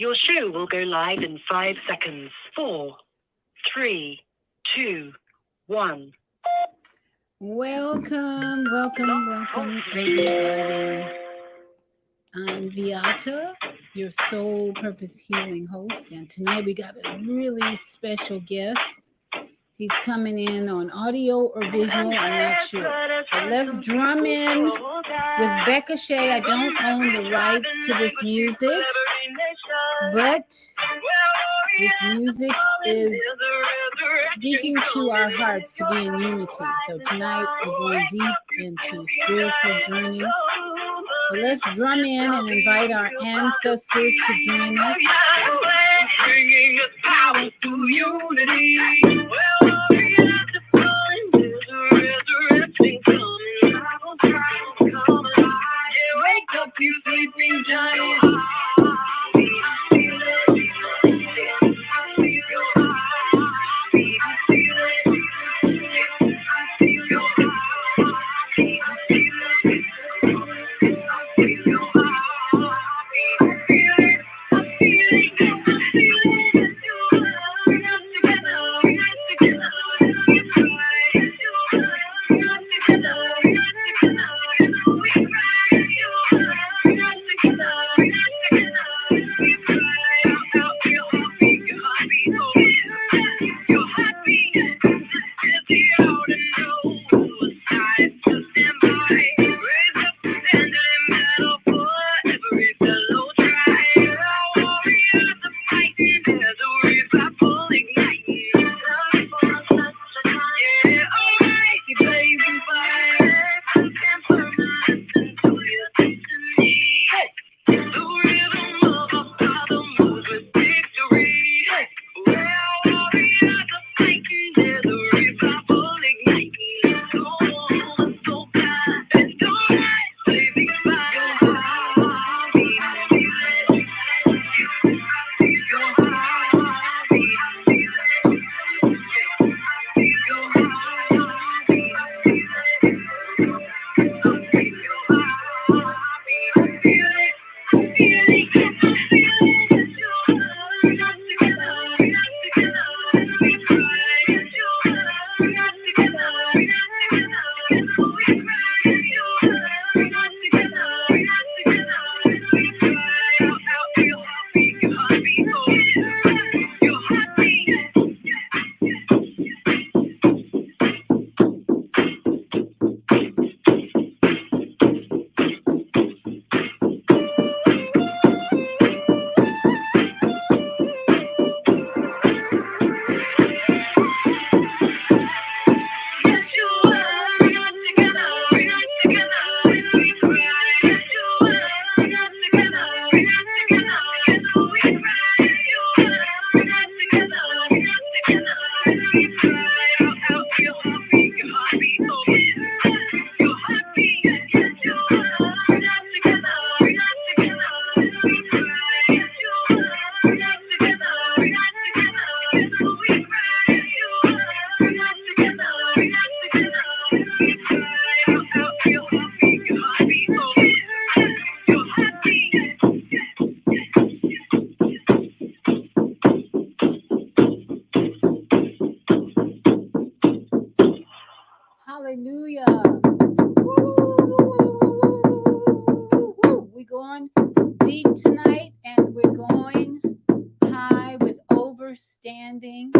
Your show will go live in 5 seconds. 4, 3, 2, 1. Welcome, everybody. I'm Viata, your soul purpose healing host, and tonight we got a really special guest. He's coming in on audio or visual, I'm not sure. But let's drum in with Becca Shea. I don't own the rights to this music, but this music is speaking to our hearts to be in unity. So tonight we're going deep into spiritual journey. But let's drum in and invite our ancestors to join us. Bringing us power through unity. Wake up, you sleeping giant. Hallelujah. We're going deep tonight and we're going high with overstanding,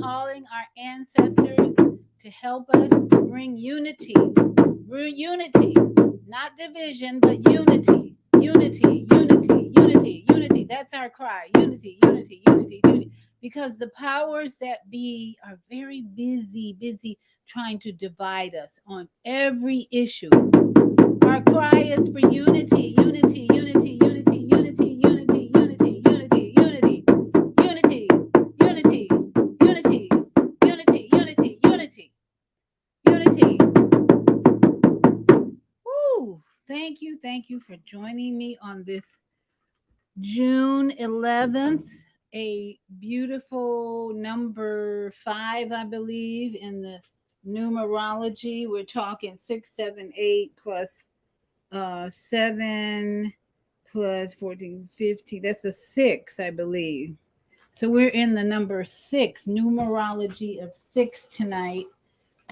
calling our ancestors to help us bring unity. We're unity, not division, but unity. Unity, unity, unity, unity. That's our cry. Unity, unity, unity, unity. Because the powers that be are very busy trying to divide us on every issue. Our cry is for unity, unity, unity, unity, unity, unity, unity, unity, unity, unity, unity, unity, unity, unity, unity, unity. Woo! Thank you for joining me on this June 11th, a beautiful number 5, I believe, in the numerology. We're talking 6, 7, 8 plus 7 plus 14, 15. That's a 6, I believe. So we're in the number 6, numerology of 6 tonight,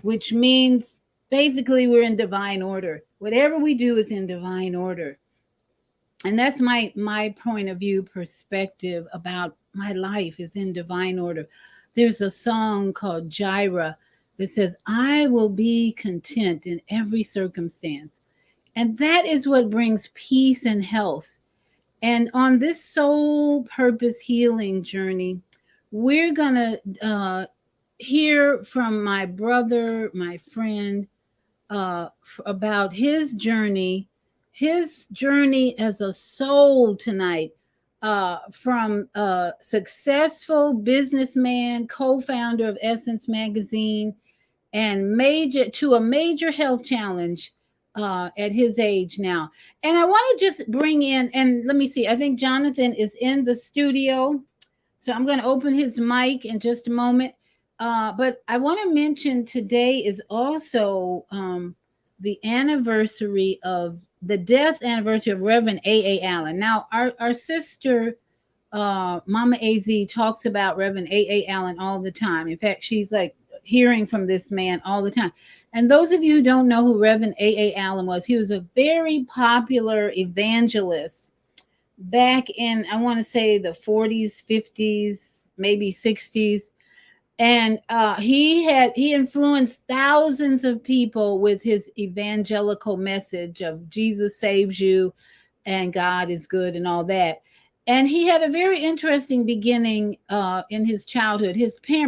which means basically we're in divine order. Whatever we do is in divine order. And that's my point of view perspective about my life is in divine order. There's a song called Jireh that says, I will be content in every circumstance. And that is what brings peace and health. And on this soul purpose healing journey, we're going to hear from my brother, my friend, about his journey as a soul tonight, from a successful businessman, co-founder of Essence Magazine, and a major health challenge at his age now. And I want to just bring in, and let me see, I think Jonathan is in the studio. So I'm going to open his mic in just a moment. But I want to mention today is also the death anniversary of Reverend A.A. Allen. Now, our sister, Mama AZ, talks about Reverend A.A. Allen all the time. In fact, she's like hearing from this man all the time. And those of you who don't know who Reverend A.A. Allen was, he was a very popular evangelist back in, I want to say, the 40s, 50s, maybe 60s. And he influenced thousands of people with his evangelical message of Jesus saves you and God is good and all that. And he had a very interesting beginning in his childhood.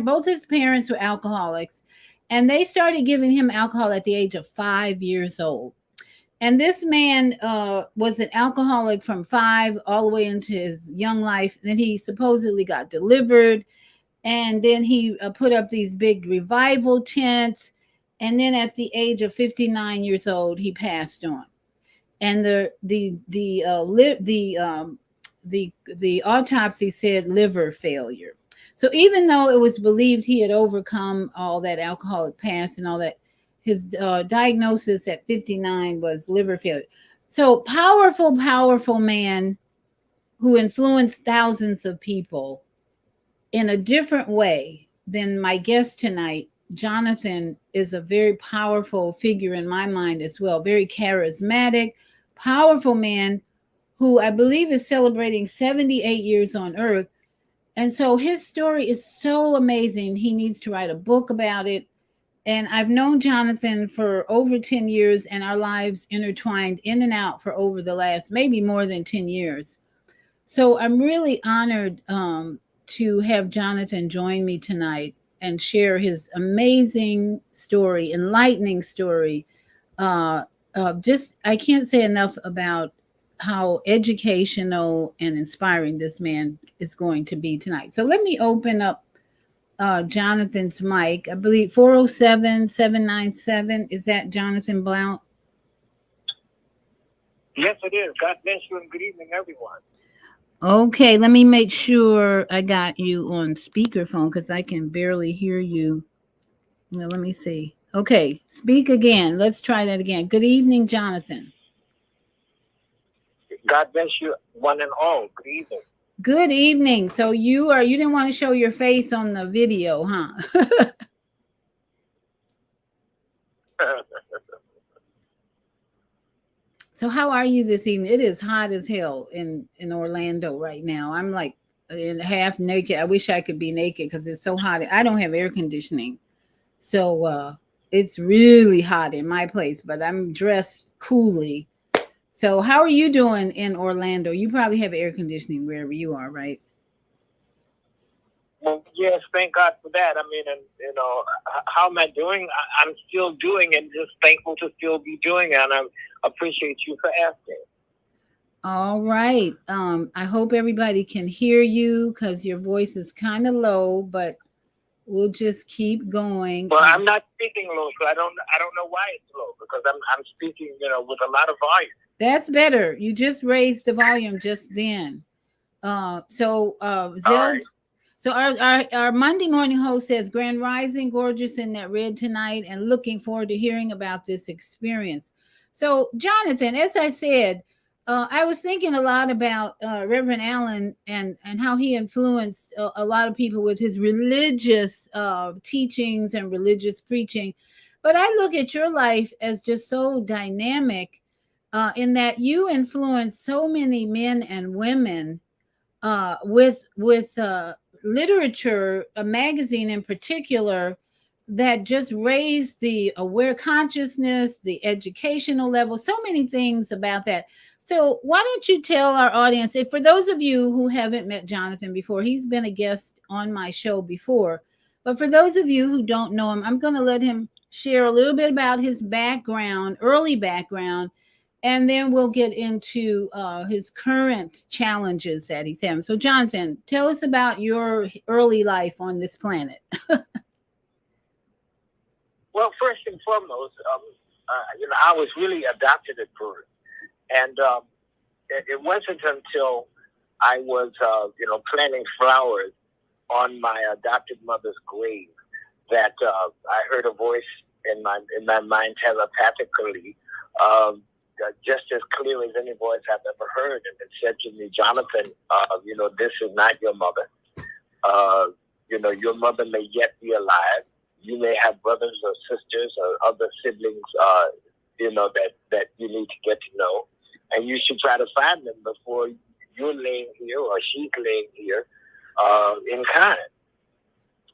Both his parents were alcoholics, and they started giving him alcohol at the age of 5 years old. And this man was an alcoholic from 5 all the way into his young life. Then he supposedly got delivered. And then he put up these big revival tents. And then at the age of 59 years old, he passed on. And the autopsy said liver failure. So even though it was believed he had overcome all that alcoholic past and all that, his diagnosis at 59 was liver failure. So powerful man who influenced thousands of people in a different way than my guest tonight. Jonathan is a very powerful figure in my mind as well. Very charismatic, powerful man who I believe is celebrating 78 years on earth. And so his story is so amazing. He needs to write a book about it. And I've known Jonathan for over 10 years, and our lives intertwined in and out for over the last maybe more than 10 years. So I'm really honored to have Jonathan join me tonight and share his amazing story, enlightening story. I can't say enough about how educational and inspiring this man is going to be tonight. So let me open up Jonathan's mic. I believe 407-797. Is that Jonathan Blount? Yes, it is. God bless you and good evening, everyone. Okay, let me make sure I got you on speakerphone because I can barely hear you. Well, let me see. Okay, speak again. Let's try that again. Good evening, Jonathan. God bless you, one and all. Good evening. Good evening. So you didn't want to show your face on the video, huh? So how are you this evening? It is hot as hell in Orlando right now. I'm like in half naked. I wish I could be naked because it's so hot. I don't have air conditioning. So it's really hot in my place, but I'm dressed coolly. So how are you doing in Orlando? You probably have air conditioning wherever you are, right? Well, yes, thank God for that. I mean, and how am I doing? I'm still doing and just thankful to still be doing it. And I appreciate you for asking. All right. I hope everybody can hear you because your voice is kind of low, but we'll just keep going. Well, I'm not speaking low, so I don't know why it's low because I'm speaking, with a lot of volume. That's better. You just raised the volume just then. So our Monday morning host says, Grand Rising, gorgeous in that red tonight, and looking forward to hearing about this experience. So, Jonathan, as I said, I was thinking a lot about Reverend Allen and how he influenced a lot of people with his religious teachings and religious preaching. But I look at your life as just so dynamic in that you influence so many men and women with literature, a magazine in particular, that just raised the aware consciousness, the educational level, so many things about that. So why don't you tell our audience, if for those of you who haven't met Jonathan before, he's been a guest on my show before, but for those of you who don't know him, I'm going to let him share a little bit about his background, early background, and then we'll get into his current challenges that he's having. So, Jonathan, tell us about your early life on this planet. Well, first and foremost, I was really adopted at birth, and it wasn't until I was, planting flowers on my adopted mother's grave that I heard a voice in my mind telepathically. Just as clear as any voice I've ever heard, and it said to me, Jonathan, this is not your mother. Your mother may yet be alive. You may have brothers or sisters or other siblings, that you need to get to know, and you should try to find them before you're laying here or she's laying here in kind.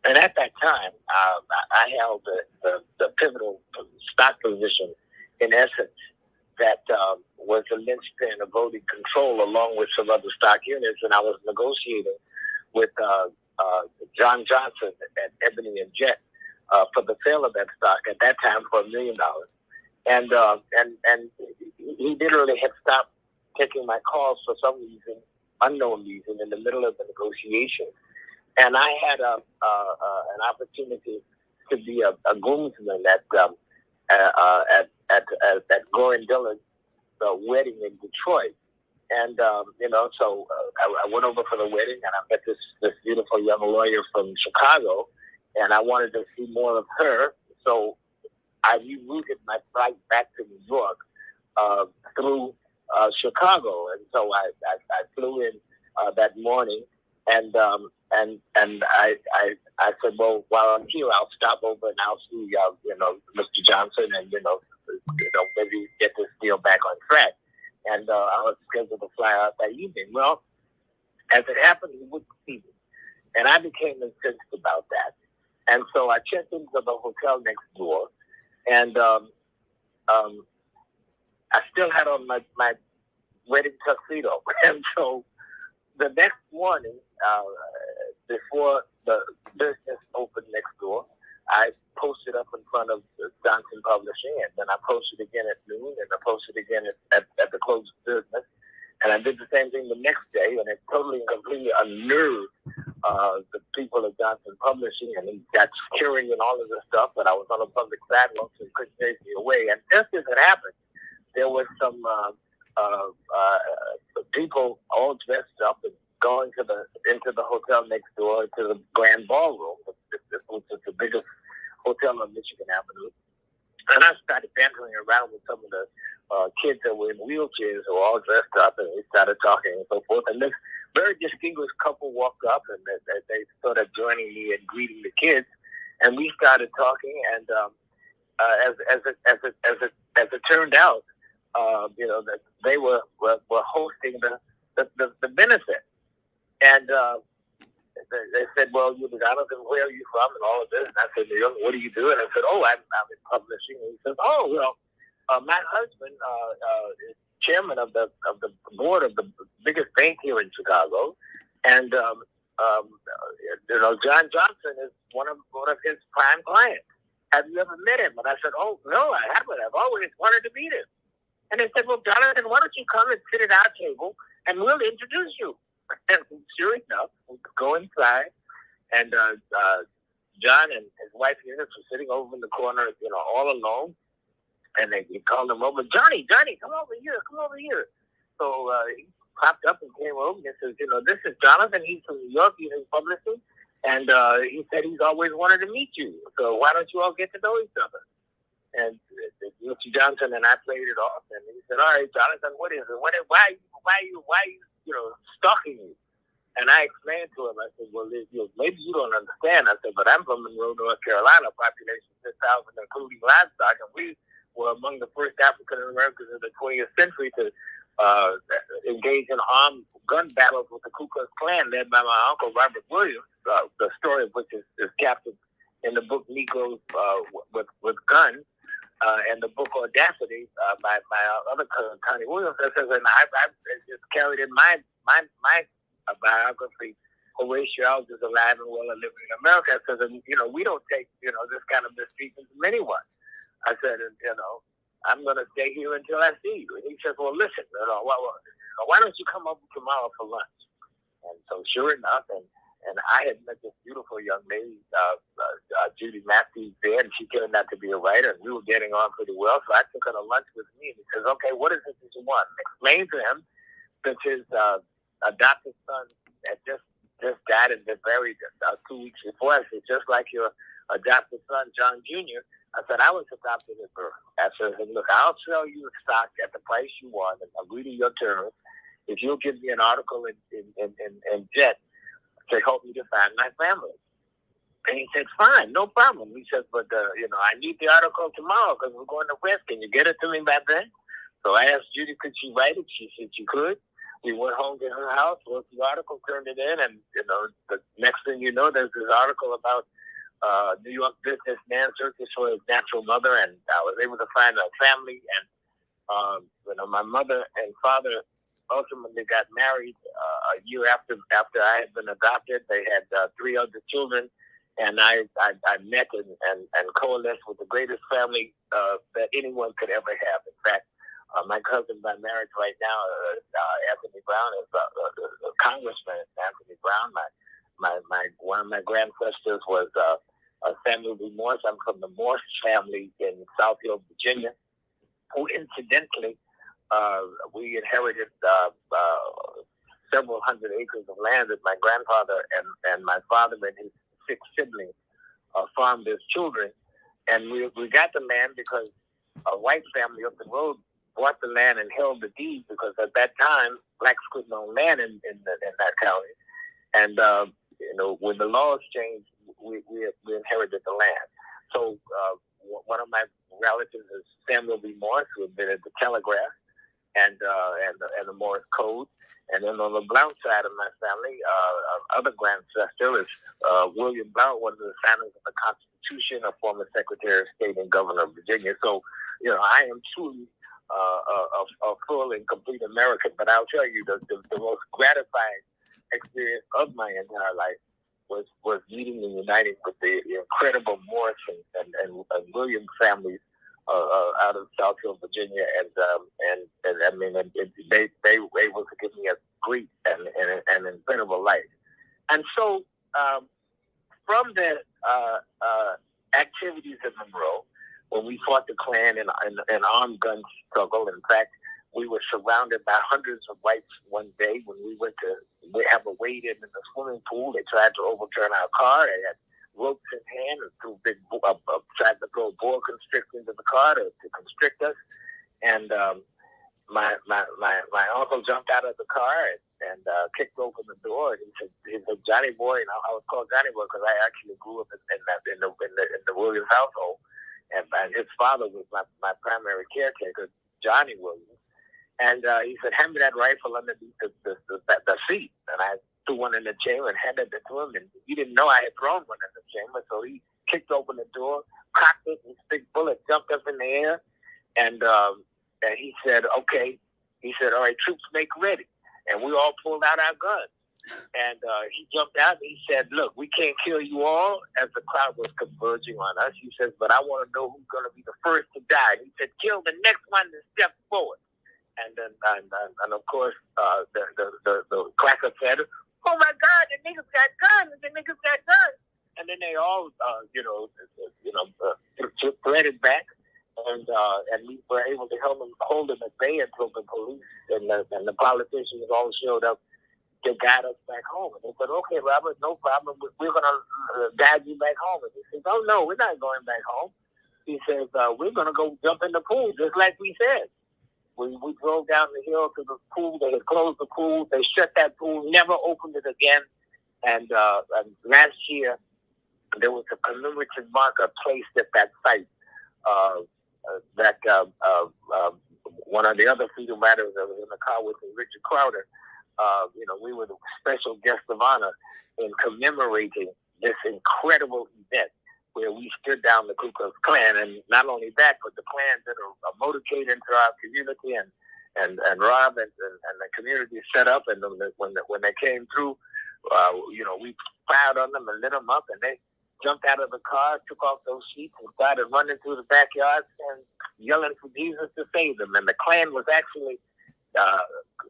And at that time, I held the pivotal stock position, in essence, that was the linchpin of voting control, along with some other stock units, and I was negotiating with John Johnson at Ebony and Jet for the sale of that stock at that time for $1 million, and he literally had stopped taking my calls for some reason, unknown reason, in the middle of the negotiation, and I had an opportunity to be a groomsman at Gorin Dillard's wedding in Detroit. And, so I went over for the wedding, and I met this beautiful young lawyer from Chicago, and I wanted to see more of her. So I rerouted my flight back to New York through Chicago. And so I flew in that morning, and I said, well, while I'm here, I'll stop over and I'll see, Mr. Johnson, and, maybe get this deal back on track. And I was scheduled to fly out that evening. Well, as it happened, he wouldn't see me. And I became incensed about that. And so I checked into the hotel next door, and I still had on my wedding tuxedo. And so the next morning, before the business opened next door, I posted up in front of Johnson Publishing, and then I posted again at noon, and I posted again at the close of business. And I did the same thing the next day, and it totally and completely unnerved the people at Johnson Publishing, and he got security and all of this stuff, but I was on a public sidewalk, so he couldn't chase me away. And just as it happened, there was some people all dressed up and going into the hotel next door to the Grand Ballroom, which is the biggest hotel on Michigan Avenue. And I started bantering around with some of the kids that were in wheelchairs who were all dressed up, and we started talking and so forth. And this very distinguished couple walked up, and they started joining me and greeting the kids. And we started talking, and as it turned out, that they were hosting the benefit. And they said, well, Jonathan, where are you from, and all of this? And I said, New York, what do you do? And I said, oh, I'm in publishing. And he says, oh, well, my husband is chairman of the board of the biggest bank here in Chicago, and John Johnson is one of his prime clients. Have you ever met him? And I said, oh, no, I haven't. I've always wanted to meet him. And they said, well, Jonathan, why don't you come and sit at our table, and we'll introduce you. And sure enough, we go inside, and John and his wife Eunice were sitting over in the corner, all alone. And they called him over, Johnny, come over here. So he popped up and came over and says, this is Jonathan. He's from New York. He's publishing. And he said he's always wanted to meet you. So why don't you all get to know each other? And Mr. Johnson and I played it off, and he said, "All right, Jonathan, what is it? Why you stalking you?" And I explained to him. I said, "Well, maybe you don't understand." I said, "But I'm from Monroe, North Carolina, population 6,000, including livestock, and we were among the first African Americans in the 20th century to engage in armed gun battles with the Ku Klux Klan, led by my uncle Robert Williams. The story of which is captured in the book Negroes with Guns." And the book Audacity by other cousin Connie Williams. That says, and I just carried in my biography, Horatio is alive and well and living in America. It says, and, we don't take this kind of mistreatment from anyone. I said, and, I'm going to stay here until I see you. And he says, well, listen, why don't you come over tomorrow for lunch? And so, sure enough, and I had met this beautiful young lady, Judy Matthews, there, and she turned out to be a writer, and we were getting on pretty well. So I took her to lunch with me, and he says, "Okay, what is it that you want?" And explained to him that his adopted son had just died and been buried 2 weeks before. I said, "Just like your adopted son, John Jr." I said, "I was adopted at birth." I said, "Look, I'll sell you the stock at the price you want, and agree to your terms if you'll give me an article in Jet to help me to find my family." And he said, "Fine, no problem." He said, "But, I need the article tomorrow because we're going to West. Can you get it to me by then?" So I asked Judy, could she write it? She said she could. We went home to her house, wrote the article, turned it in, and, the next thing you know, there's this article about New York businessman searches for his natural mother, and I was able to find a family. And, my mother and father ultimately got married a year after I had been adopted. They had 3 other children, and I met and coalesced with the greatest family that anyone could ever have. In fact, my cousin by marriage right now, Anthony Brown, is a congressman. Anthony Brown. One of my grandsters was Samuel B. Morse. I'm from the Morse family in South Hill, Virginia, who incidentally we inherited several hundred acres of land that my grandfather and my father and his 6 siblings farmed as children. And we got the land because a white family up the road bought the land and held the deed, because at that time, blacks couldn't own land in that county. And, when the laws changed, we inherited the land. So one of my relatives is Samuel B. Morse, who had been at the Telegraph and the Morse Code. And then on the Blount side of my family, other grandsister is William Blount, one of the signers of the Constitution, a former Secretary of State and Governor of Virginia. So, I am truly a full and complete American. But I'll tell you, the most gratifying experience of my entire life was meeting and uniting with the incredible Morris and William families out of South Hill, Virginia, and I mean, they were able to give me a great and incredible life. And so, from the activities in Monroe, when we fought the Klan in an armed gun struggle, in fact, we were surrounded by hundreds of whites one day when we went to have a wade-in the swimming pool. They tried to overturn our car. They had ropes in hand and threw tried to throw boa constrictor into the car to constrict us. And my uncle jumped out of the car and kicked open the door. And he said, "Johnny Boy," and I was called Johnny Boy because I actually grew up in the Williams household, and his father was my primary caretaker, Johnny Williams. And he said, "Hand me that rifle underneath the seat." And I threw one in the chamber and handed it to him. And he didn't know I had thrown one in the chamber. So he kicked open the door, cocked it, and this big bullet jumped up in the air. And he said, "Okay." He said, "All right, troops, make ready." And we all pulled out our guns. And he jumped out and he said, "Look, we can't kill you all," as the crowd was converging on us. He says, "But I want to know who's going to be the first to die." And he said, "Kill the next one to step forward." And then, and of course, the cracker said, "Oh my God, the niggas got guns! The niggas got guns!" And then they all, threaded back, and we were able to hold them at bay until the police and the politicians all showed up to guide us back home. And they said, "Okay, Robert, no problem. We're going to guide you back home." And he said, "Oh no, we're not going back home. he says, we're going to go jump in the pool, just like we said. We drove down the hill to the pool. They had closed the pool. They shut that pool, never opened it again. And last year, there was a commemorative marker placed at that site that one of the other freedom riders that was in the car with me, Richard Crowder, we were the special guest of honor in commemorating this incredible event where we stood down the Ku Klux Klan. And not only that, but the Klan did a motorcade into our community, and Rob and the community set up. And when they came through, we fired on them and lit them up, and they jumped out of the car, took off those seats, and started running through the backyard and yelling for Jesus to save them. And the Klan was actually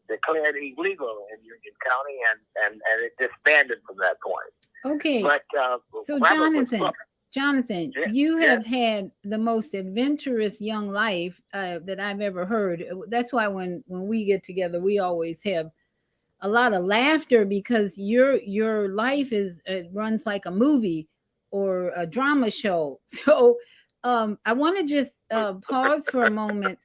declared illegal in Union County, and it disbanded from that point. Okay. But so Jonathan, yeah, you have had the most adventurous young life that I've ever heard. That's why when we get together, we always have a lot of laughter, because your life runs like a movie or a drama show. So I want to just pause for a moment,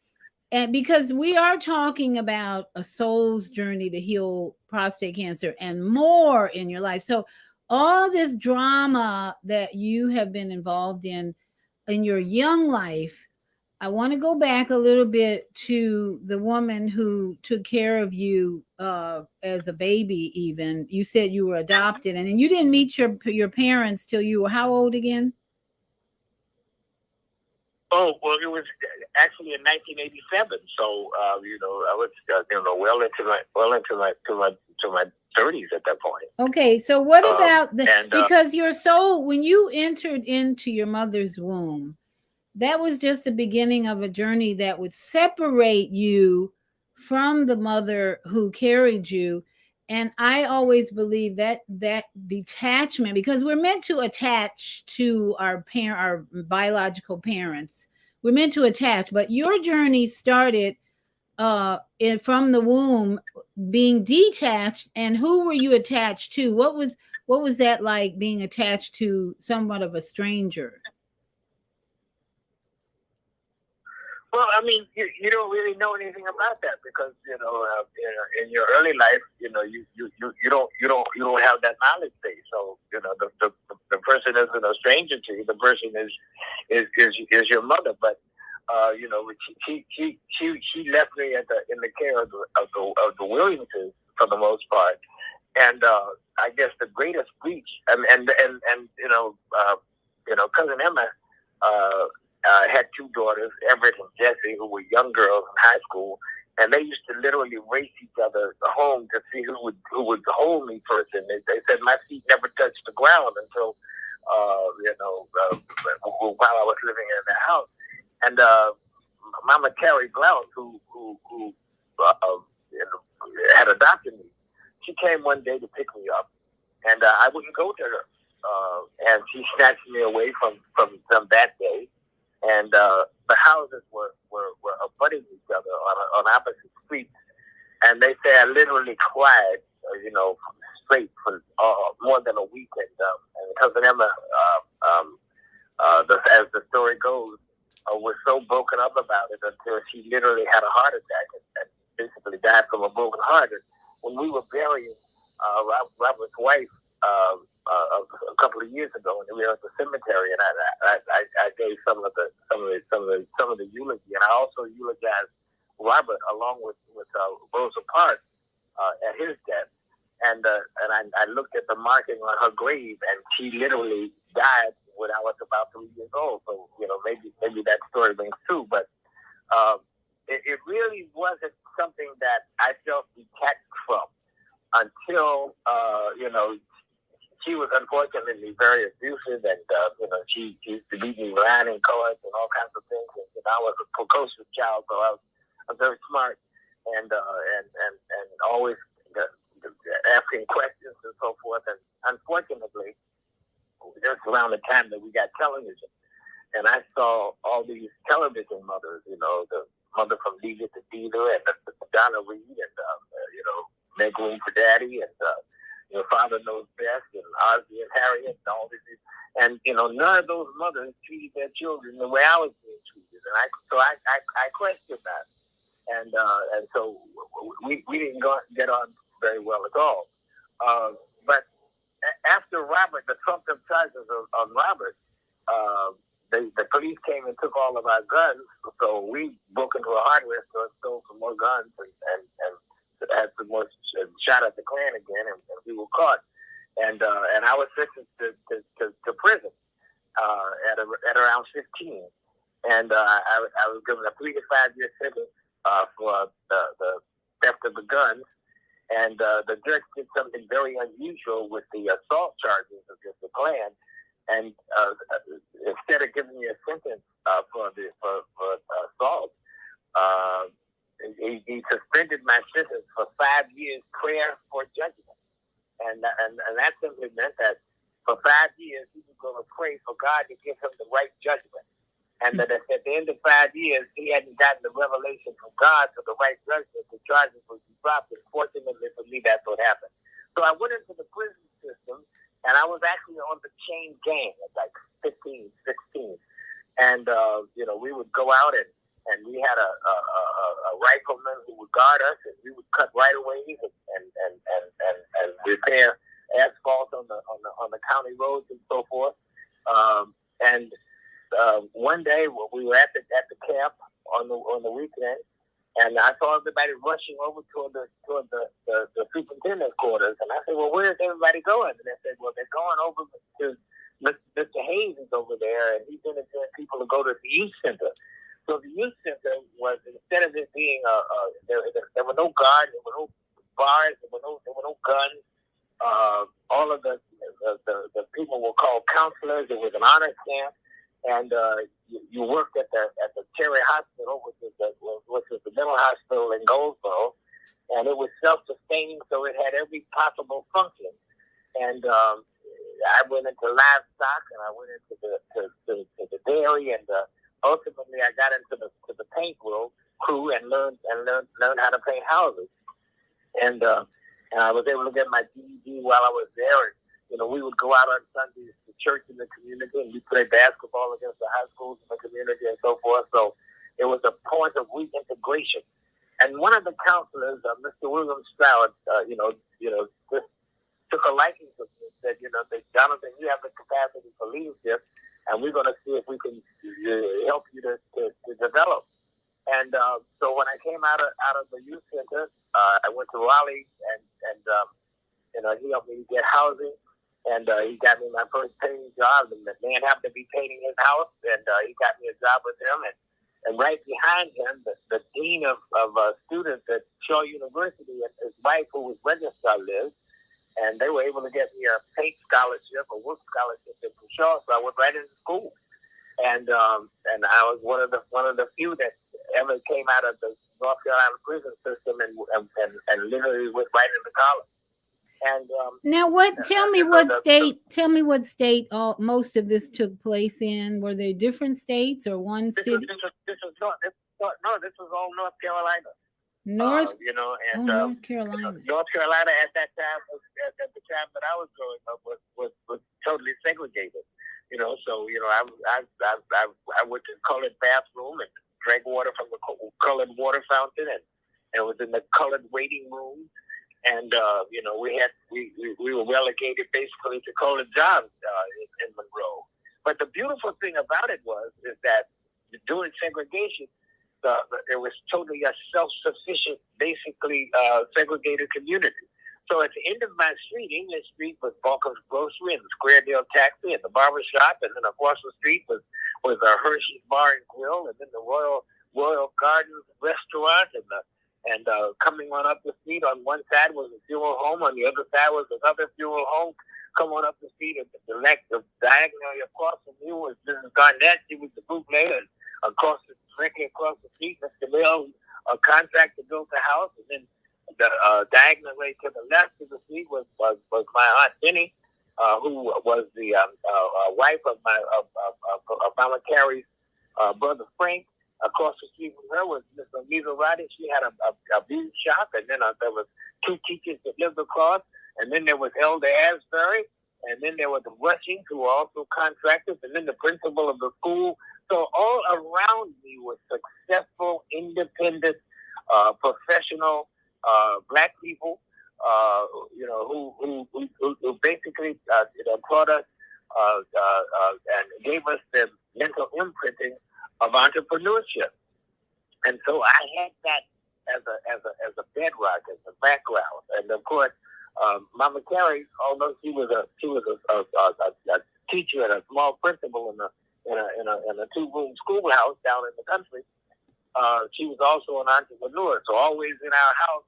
and because we are talking about a soul's journey to heal prostate cancer and more in your life. So all this drama that you have been involved in your young life, I want to go back a little bit to the woman who took care of you as a baby. Even you said you were adopted, and then you didn't meet your parents till you were how old again? Oh, well, it was actually in 1987. So, I was, well into my 30s at that point. Okay, so what about because your soul, when you entered into your mother's womb, that was just the beginning of a journey that would separate you from the mother who carried you. And I always believe that detachment, because we're meant to attach to our biological parents. We're meant to attach, but your journey started from the womb being detached. And who were you attached to? What was that like, being attached to somewhat of a stranger? Well, I mean, you don't really know anything about that, because in your early life, you don't have that knowledge base. So the person isn't a stranger to you. The person is your mother. But she left me in the care of the Williamses for the most part. And I guess the greatest breach, and cousin Emma had two daughters, Everett and Jessie, who were young girls in high school, and they used to literally race each other home to see who would hold me first. And they said my feet never touched the ground until while I was living in the house. And Mama Carrie Blount, who had adopted me, she came one day to pick me up, and I wouldn't go to her, and she snatched me away from them that day. And the houses were abutting each other on opposite streets. And they say I literally cried, straight for more than a week. And cousin Emma, as the story goes, was so broken up about it until she literally had a heart attack and basically died from a broken heart. And when we were burying Robert's wife, a couple of years ago, and we were at the cemetery, and I gave some of the eulogy, and I also eulogized Robert along with Rosa Parks at his death, and I looked at the marking on her grave, and she literally died when I was about 3 years old. So maybe that story rings true, but it really wasn't something that I felt detached from until she was unfortunately very abusive, and she used to beat me around in cards and all kinds of things. And I was a precocious child, so I was very smart and always asking questions and so forth. And unfortunately, just around the time that we got television, and I saw all these television mothers, the mother from Leave It to Dealer, and Donna Reed, and Meg Room for Daddy, and Your father knows best, and Ozzy and Harriet and all this. And, none of those mothers treated their children the way I was being treated. And I questioned that. And so we didn't get on very well at all. But after Robert, the trumped-up charges of Robert, the police came and took all of our guns. So we broke into a hardware store, stole some more guns, and had some more shot at the Klan again, and we were caught. And I was sentenced to prison at around 15. And I was given a 3 to 5 year sentence for the theft of the guns. And the judge did something very unusual with the assault charges against the Klan. And instead of giving me a sentence for assault, he suspended my sentence for 5 years prayer for judgment. And that simply meant that for 5 years he was going to pray for God to give him the right judgment. And that at the end of 5 years, he hadn't gotten the revelation from God for the right judgment. The charges would be dropped. And fortunately for me, that's what happened. So I went into the prison system, and I was actually on the chain gang at like 15, 16. And, we would go out and we had a rifleman who would guard us, and we would cut right-of-ways and repair asphalt on the county roads and so forth. One day we were at the camp on the weekend, and I saw everybody rushing over toward the superintendent's quarters, and I said, "Well, where is everybody going?" And they said, "Well, they're going over to Mr. Hayes is over there, and he's going to get people to go to the youth center." So the youth center was, instead of it being there were no guards, there were no bars, there were no guns. All of the people were called counselors. It was an honor camp. And you worked at the Terry Hospital, which is the mental hospital in Goldsboro, and it was self-sustaining, so it had every possible function. And I went into livestock, and I went into the dairy, and ultimately I got into the paint crew and learned how to paint houses. And I was able to get my GED while I was there. We would go out on Sundays to church in the community, and we played basketball against the high schools in the community and so forth. So it was a point of reintegration. And one of the counselors, Mr. William Stroud, just took a liking to me and said, "Jonathan, you have the capacity for leadership, and we're going to see if we can help you to develop." And so when I came out of the youth center, I went to Raleigh, and he helped me to get housing. And he got me my first painting job, and the man happened to be painting his house, and he got me a job with him. And right behind him, the dean of students at Shaw University and his wife, who was registrar, lived, and they were able to get me a paint scholarship, a work scholarship from Shaw. So I went right into school, and I was one of the few that ever came out of the North Carolina prison system and literally went right into college. And now, tell me what state most of this took place in. Were there different states or one city? This was all North Carolina. North North Carolina. North Carolina at that time, at the time that I was growing up, was totally segregated. So I went to the colored bathroom and drank water from the colored water fountain, and was in the colored waiting room. And we were relegated basically to colored jobs in Monroe. But the beautiful thing about it is that during segregation, it was totally a self-sufficient, basically segregated community. So at the end of my street, English Street, was Balkan's Grocery and the Squaredale Taxi and the barber shop, and then across the street was a Hershey's Bar and Grill, and then the Royal Gardens Restaurant, and coming on up the street, on one side was a funeral home, on the other side was another funeral home. Come on up the street, and diagonally across from you was Mrs. Garnett. She was the bootlegger. Directly across the street, Mr. Mill, a contractor built the house, and then diagonally to the left of the street was my Aunt Jenny, who was the wife of Mama Carrie's brother Frank. Across the street from her was Miss Anita Roddy. She had a beauty shop, and then there was two teachers that lived across. and then there was Elder Asbury, and then there were the Rushings, who were also contractors, and then the principal of the school. So all around me were successful, independent, professional black people, who basically taught us and gave us the mental imprinting of entrepreneurship. And so I had that as a bedrock, as a background. And of course, Mama Carey, although she was a teacher and a small principal in a 2-room schoolhouse down in the country, she was also an entrepreneur. So always in our house,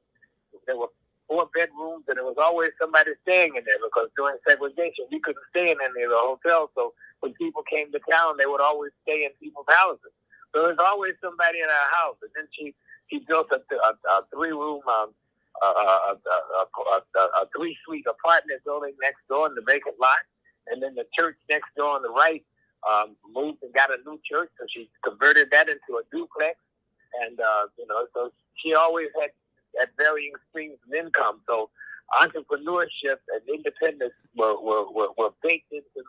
there were 4 bedrooms, and there was always somebody staying in there, because during segregation, we couldn't stay in any of the hotels. So when people came to town, they would always stay in people's houses. So there was always somebody in our house. And then she built a 3-room, a 3-suite apartment building next door in the vacant lot. And then the church next door on the right moved and got a new church. So she converted that into a duplex. And, so she always had at varying streams of income. So entrepreneurship and independence were baked into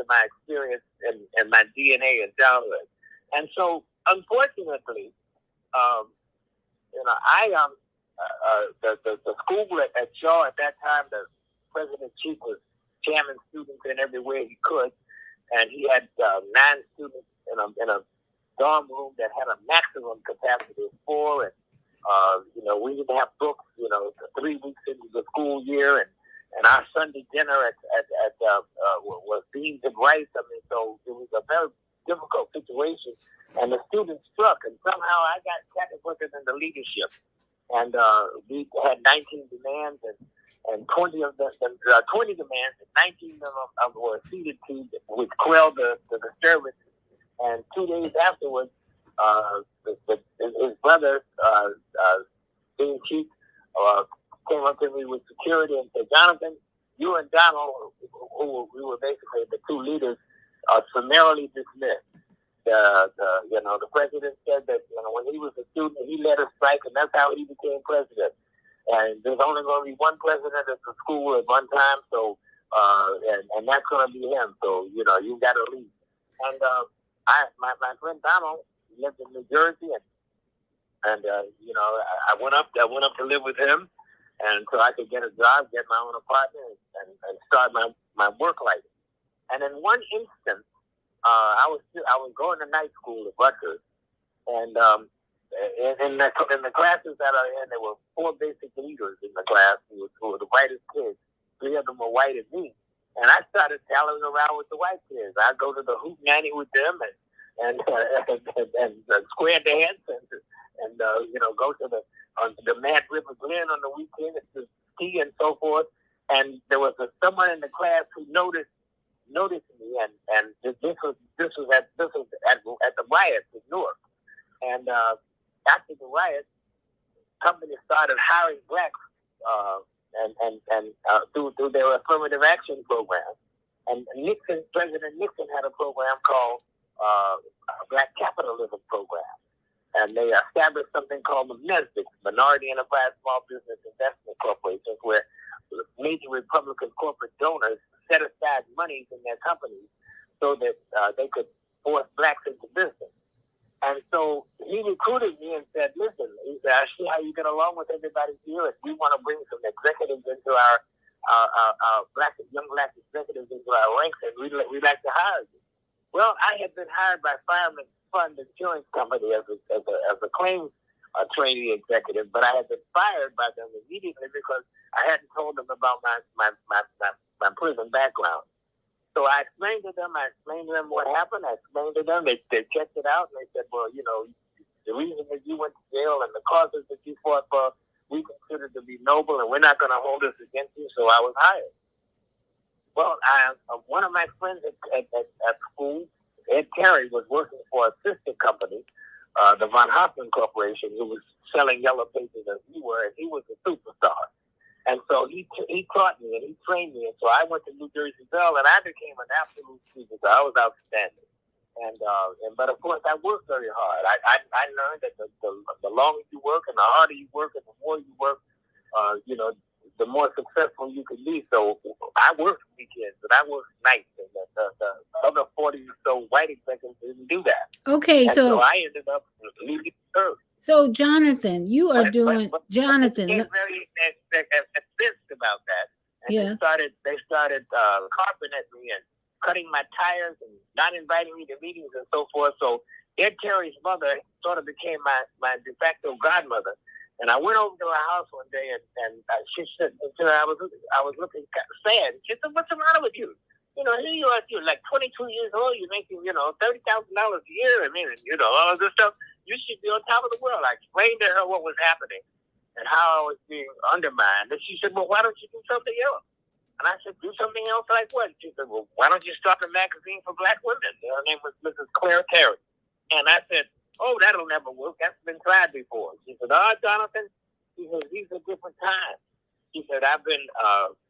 my experience and my DNA in childhood. And so, unfortunately, the school at Shaw at that time, the President Chief was jamming students in every way he could, and he had 9 students in a dorm room that had a maximum capacity of 4, and we didn't have books, 3 weeks into the school year, and our Sunday dinner was beans and rice. I mean, so it was a very difficult situation, and the students struck, and somehow I got catapulted into leadership, and we had 19 demands, and 20 demands, and 19 of them were acceded to, which quelled the disturbance. And 2 days afterwards, his brother, being chief, came up to me with security and said, "Jonathan, you and Donald, who we were basically the 2 leaders, are summarily dismissed." The president said that when he was a student, he led a strike, and that's how he became president. And there's only going to be one president at the school at one time, so and that's going to be him. So you got to leave. And my friend Donald lived in New Jersey, and I went up to live with him, and so I could get a job, get my own apartment, and start my work life. And in one instance, I was going to night school at Rutgers, and in the classes that I in, there were 4 basic leaders in the class who were the whitest kids. 3 of them were white and me, and I started tallying around with the white kids. I'd go to the hoop nanny with them and square dance and go to the Mad River Glen on the weekend to ski and so forth. And there was someone in the class who noticed me, and this was at the riots in Newark. And after the riots, companies started hiring blacks through their affirmative action program. And President Nixon had a program called Black Capitalism Program. And they established something called the MESBIC, Minority Enterprise Small Business Investment Corporations, where major Republican corporate donors set aside monies in their companies so that they could force blacks into business. And so he recruited me and said, "Listen," he said, "I see how you get along with everybody here, and we want to bring some executives into our young black executives into our ranks, and we'd like to hire you." Well, I had been hired by Fireman's Fund Insurance Company as a claims trainee executive, but I had been fired by them immediately because I hadn't told them about my prison background. So I explained to them what happened. I explained to them. They checked it out, and they said, "Well, the reason that you went to jail and the causes that you fought for, we consider to be noble, and we're not going to hold this against you." So I was hired. Well, one of my friends at school, Ed Terry, was working for a sister company, the Von Hoffman Corporation, who was selling yellow pages as we were, and he was a superstar. And so he taught me and he trained me. And so I went to New Jersey Bell, and I became an absolute superstar. I was outstanding. But of course, I worked very hard. I learned that the longer you work and the harder you work and the more you work, the more successful you can be. So I worked weekends and I worked nights, and the other 40 or so white executives didn't do that. Okay, And so I ended up leaving her. So Jonathan, you are doing Jonathan. They very convinced about that, and Yeah. they started carping at me and cutting my tires and not inviting me to meetings and so forth. So Ed Terry's mother sort of became my de facto godmother. And I went over to her house one day, and she said, I was looking sad. She said, "What's the matter with you? You know, here you are, you're like 22 years old. You're making, $30,000 a year. I mean, all of this stuff. You should be on top of the world." I explained to her what was happening and how I was being undermined. And she said, "Well, why don't you do something else?" And I said, "Do something else like what?" She said, "Well, why don't you start a magazine for black women?" Her name was Mrs. Claire Terry. And I said, "Oh, that'll never work. That's been tried before." She said, "Oh, Jonathan," she said, "these are different times." She said, "I've been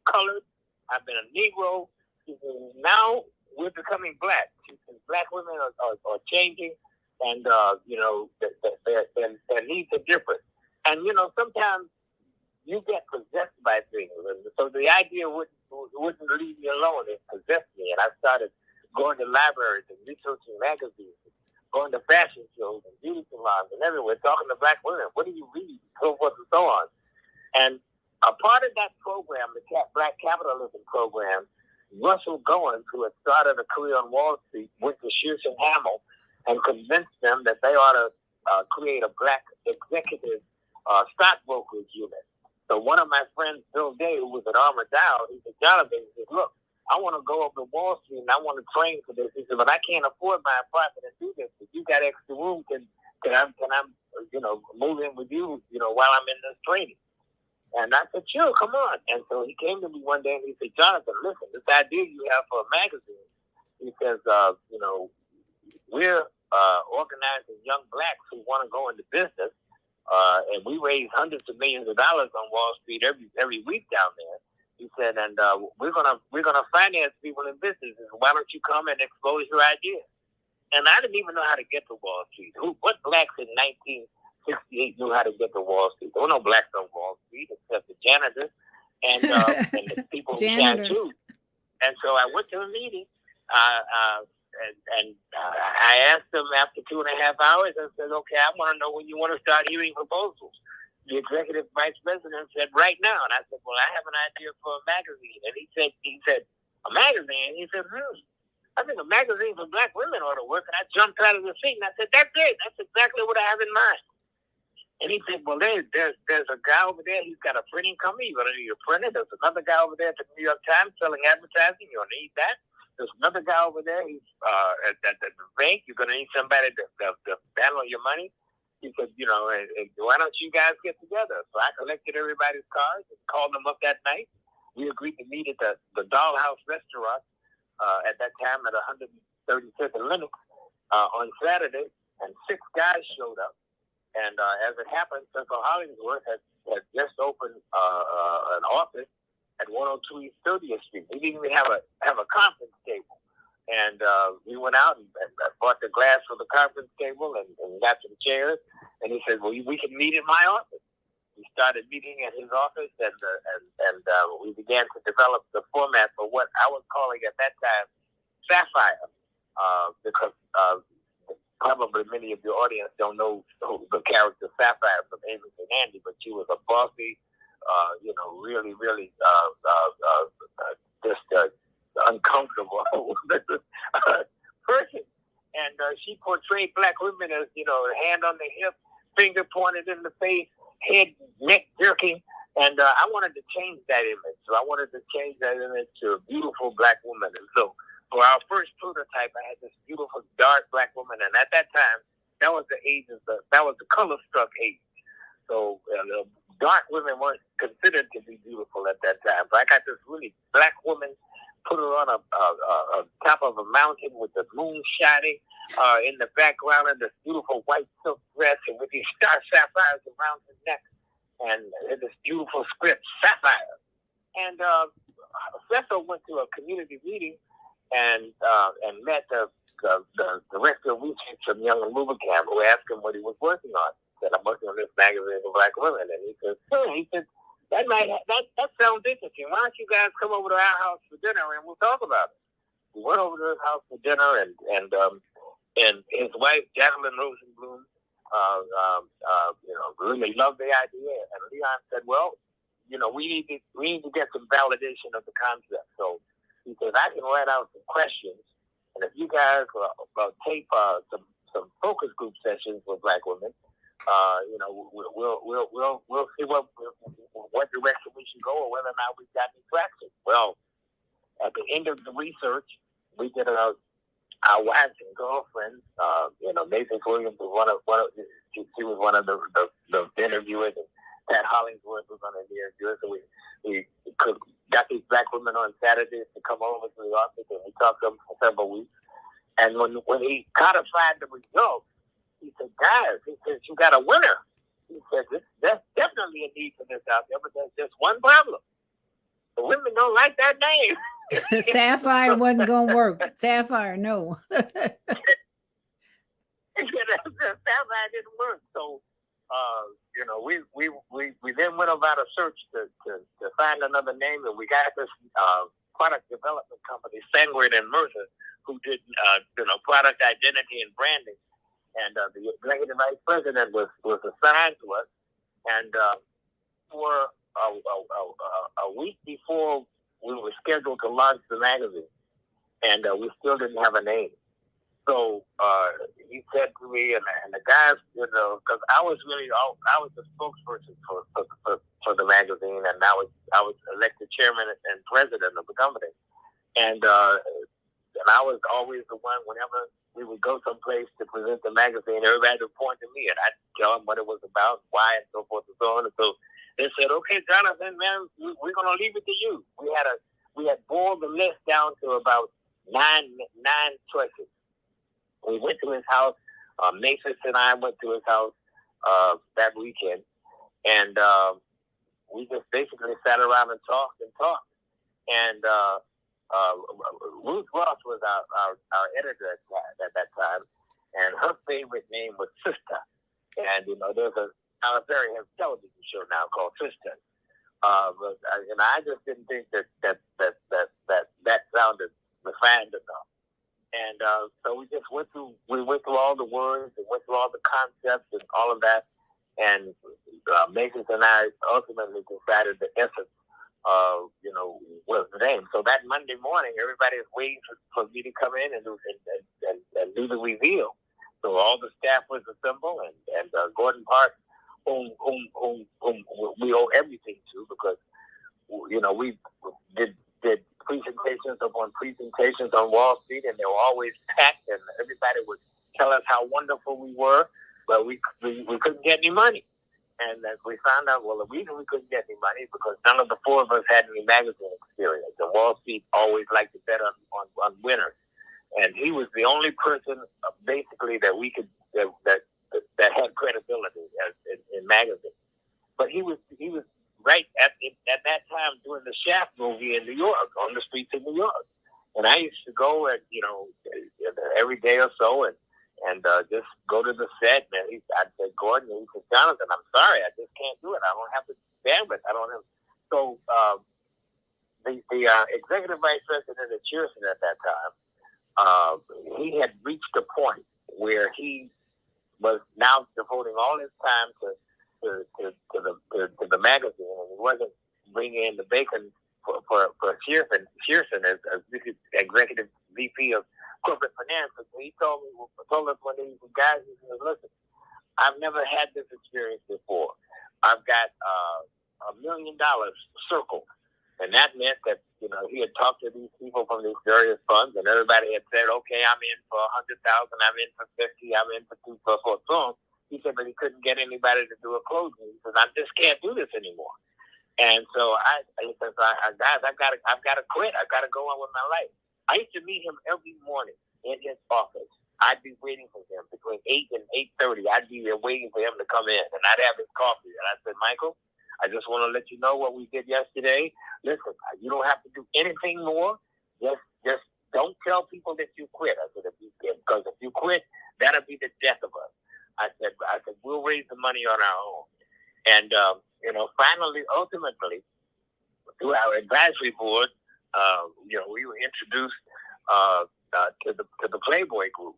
colored. I've been a Negro." She said, "Now we're becoming black." She said, "Black women are changing, and, their needs are different." And, sometimes you get possessed by things. And so the idea wouldn't leave me alone. It possessed me. And I started going to libraries and researching magazines, going to fashion shows and beauty salons and everywhere, talking to black women. What do you read? So forth and so on. And a part of that program, the Black Capitalism Program, Russell Goins, who had started a career on Wall Street, went to Shears and Hamill and convinced them that they ought to create a black executive stockbrokerage unit. So one of my friends, Bill Day, who was at Armour Dow, he said, "Jonathan," he said, "look, I want to go over to Wall Street and I want to train for this." He said, "But I can't afford my apartment and do this. If you got extra room, can I move in with you, while I'm in this training?" And I said, "Sure, come on." And so he came to me one day and he said, "Jonathan, listen, this idea you have for a magazine," he says, "we're organizing young blacks who want to go into business, and we raise hundreds of millions of dollars on Wall Street every week down there." He said, "And we're gonna finance people in businesses. Why don't you come and expose your ideas?" And I didn't even know how to get to Wall Street. What blacks in 1968 knew how to get to Wall Street? There were no blacks on Wall Street except the janitors and the people who can't choose. And so I went to a meeting, and I asked them after 2.5 hours. I said, "Okay, I want to know when you want to start hearing proposals." The executive vice president said, "Right now." And I said, "Well, I have an idea for a magazine." And he said, "A magazine?" He said, "I think a magazine for black women ought to work." And I jumped out of the seat and I said, "That's it. That's exactly what I have in mind." And he said, "Well, there's a guy over there. He's got a printing company. You're going to need a printer. There's another guy over there at the New York Times selling advertising. You'll need that. There's another guy over there. He's at the bank. You're going to need somebody to handle your money." He said, "Why don't you guys get together?" So I collected everybody's cards and called them up that night. We agreed to meet at the Dollhouse Restaurant at that time at 135th and Lenox on Saturday, and 6 guys showed up. And as it happened, Central Hollingsworth had just opened an office at 102 East 30th Street. We didn't even have a conference table. And we went out and bought the glass for the conference table and got some chairs. And he said, "Well, we can meet in my office." We started meeting at his office, and we began to develop the format for what I was calling at that time Sapphire, because probably many of your audience don't know the character Sapphire from Amos and Andy, but she was a bossy, really, really just uncomfortable person. And she portrayed black women as, hand on the hip, finger pointed in the face, head, neck jerking. And I wanted to change that image. So I wanted to change that image to a beautiful black woman. And so for our first prototype, I had this beautiful dark black woman. And at that time, that was the color-struck age. So dark women weren't considered to be beautiful at that time. So I got this really black woman, put her on a top of a mountain with the moon shining in the background, and this beautiful white silk dress, and with these star sapphires around her neck, and this beautiful script, Sapphire. And Cecil went to a community meeting and met the director of research from Young and Rubicam, who asked him what he was working on. He said, "I'm working on this magazine for black women." And he said, That sounds interesting. Why don't you guys come over to our house for dinner and we'll talk about it? We went over to his house for dinner, and his wife Jacqueline Rosenblum, really loved the idea. And Leon said, "Well, we need to get some validation of the concept." So he says, "I can write out some questions, and if you guys tape some focus group sessions with Black women, we'll see what direction we should go, or whether or not we've got any traction." Well, at the end of the research, we did our wives and girlfriends. Mason Williams was she was one of the interviewers, and Pat Hollingsworth was on the interviewer. So we got these Black women on Saturdays to come over to the office, and we talked to them for several weeks. And when he codified the results, he said, "Guys," he said, "you got a winner." He said, "There's definitely a need for this out there, but there's just one problem. The women don't like that name." Sapphire wasn't going to work. Sapphire, no. Sapphire didn't work. So, we then went about a search to find another name, and we got this product development company, Sangrid and Mercer, who did product identity and branding. And the executive vice president was assigned to us, and for a week before we were scheduled to launch the magazine, and we still didn't have a name. So he said to me and the guys, because I was the spokesperson for the magazine, and I was elected chairman and president of the company, and I was always the one whenever we would go someplace to present the magazine, everybody would point to me, and I'd tell them what it was about, why, and so forth and so on. And so they said, "Okay, Jonathan, man, we're going to leave it to you." We had boiled the list down to about nine choices. We went to his house. Mason and I went to his house that weekend, and we just basically sat around and talked. And Ruth Ross was our editor at that time, and her favorite name was Sister. And there's a very television show now called Sister. And I just didn't think that sounded refined enough. And so we went through all the words and went through all the concepts and all of that. And Mason and I ultimately decided the essence was the name. So that Monday morning, everybody is waiting for me to come in and do the reveal. So all the staff was assembled, and Gordon Park, whom we owe everything to, because we did presentations upon presentations on Wall Street, and they were always packed, and everybody would tell us how wonderful we were, but we couldn't get any money. And as we found out, the reason we couldn't get any money is because none of the four of us had any magazine experience. And Wall Street always liked to bet on winners. And he was the only person, basically, that we could that had credibility in magazines. But he was right at that time doing the Shaft movie in New York, on the streets of New York. And I used to go every day or so and just go to the set. And I'd say, "Gordon," and he said, "Jonathan, I'm sorry, I just can't do it. I don't have the bandwidth. I don't have." So the executive vice president at Cheerson at that time, he had reached a point where he was now devoting all his time to the magazine, and he wasn't bringing in the bacon for Cheerson as executive VP of corporate finance. And he told us one day, "Guys, he said, listen, I've never had this experience before. I've got $1 million circled." And that meant that, he had talked to these people from these various funds, and everybody had said, "Okay, I'm in for 100,000, I'm in for 50, I'm in for 2, for so on." He said, but he couldn't get anybody to do a closing. He said, "I just can't do this anymore." And so he said, "Guys, I've got to quit. I've got to go on with my life." I used to meet him every morning in his office. I'd be waiting for him between 8 and 8:30. I'd be there waiting for him to come in, and I'd have his coffee. And I said, "Michael, I just want to let you know what we did yesterday. Listen, you don't have to do anything more. Just don't tell people that you quit." I said, because if you quit, that'll be the death of us. I said, we'll raise the money on our own. And, finally, ultimately, through our advisory board, we were introduced to the Playboy Group,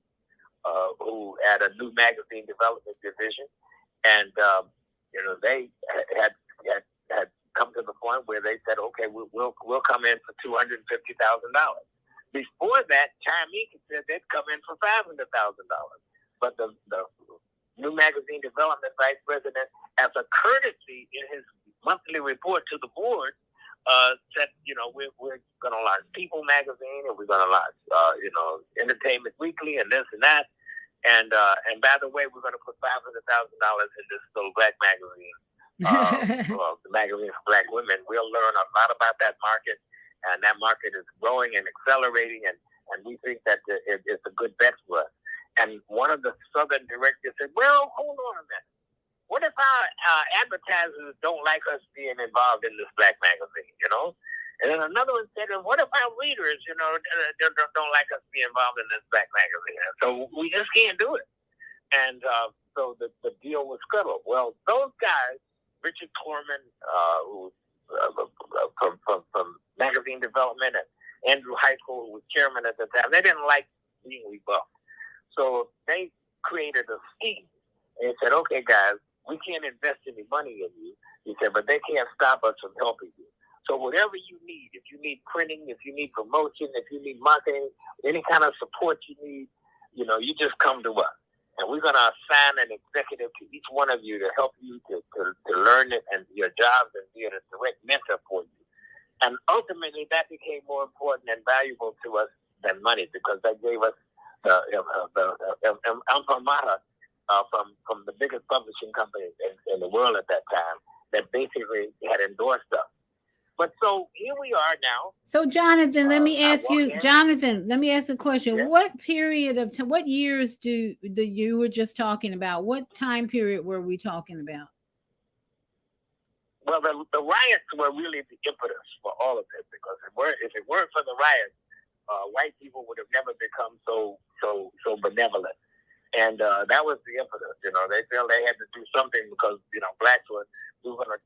who had a new magazine development division, and they had come to the point where they said, okay, we'll come in for $250,000. Before that, Time Inc. said they'd come in for $500,000, but the new magazine development vice president, as a courtesy in his monthly report to the board, said, we're going to launch People magazine, and we're going to launch, Entertainment Weekly, and this and that. And by the way, we're going to put $500,000 in this little black magazine, the magazine for black women. We'll learn a lot about that market, and that market is growing and accelerating, and we think that it's a good bet for us. And one of the Southern directors said, well, hold on a minute. What if our advertisers don't like us being involved in this black magazine, And then another one said, what if our readers, don't like us being involved in this black magazine? So we just can't do it. And so the deal was scuttled. Well, those guys, Richard Corman, who from magazine development, and Andrew Heiskell, who was chairman at the time, they didn't like being rebuffed. So they created a scheme. And they said, okay, guys, we can't invest any money in you. He said, but they can't stop us from helping you. So whatever you need, if you need printing, if you need promotion, if you need marketing, any kind of support you need, you just come to us. And we're going to assign an executive to each one of you to help you to learn it and your jobs and be a direct mentor for you. And ultimately, that became more important and valuable to us than money, because that gave us the imprimatur from the biggest publishing company in the world at that time that basically had endorsed us. But so here we are now. So Jonathan, let me ask you, a question. Yeah. What period of time, what years do you were just talking about? What time period were we talking about? Well, the riots were really the impetus for all of this, because if it weren't for the riots, white people would have never become so benevolent. And that was the impetus. They felt they had to do something because blacks we're gonna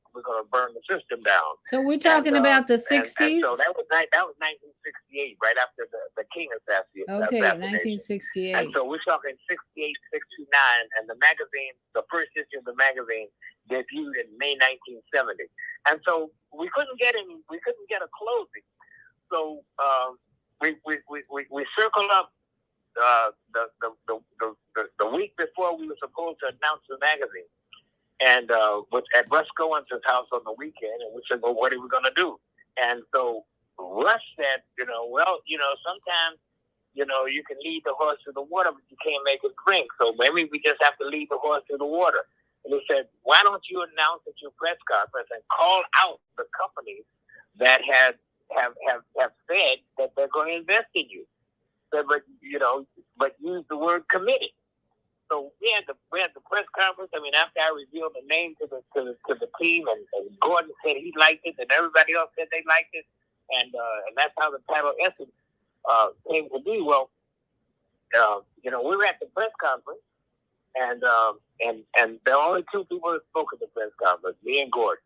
burn the system down. So we're talking about the 60s. And so that was 1968, right after the King assassination. Okay, 1968. And so we're talking 68, 69, and the magazine, the first issue of the magazine, debuted in May 1970. And so we couldn't get a closing. So we circled up the week before we were supposed to announce the magazine, and at Russ Goins' house on the weekend, and we said, well, what are we going to do? And so Russ said, sometimes, you can lead the horse to the water, but you can't make it drink. So maybe we just have to lead the horse to the water. And he said, why don't you announce at your press conference and call out the companies that have said that they're going to invest in you? But use the word committed. So we had the press conference. I mean, after I revealed the name to the team, and Gordon said he liked it, and everybody else said they liked it, and that's how the title essence came to be. Well, we were at the press conference, and there are only two people that spoke at the press conference, me and Gordon,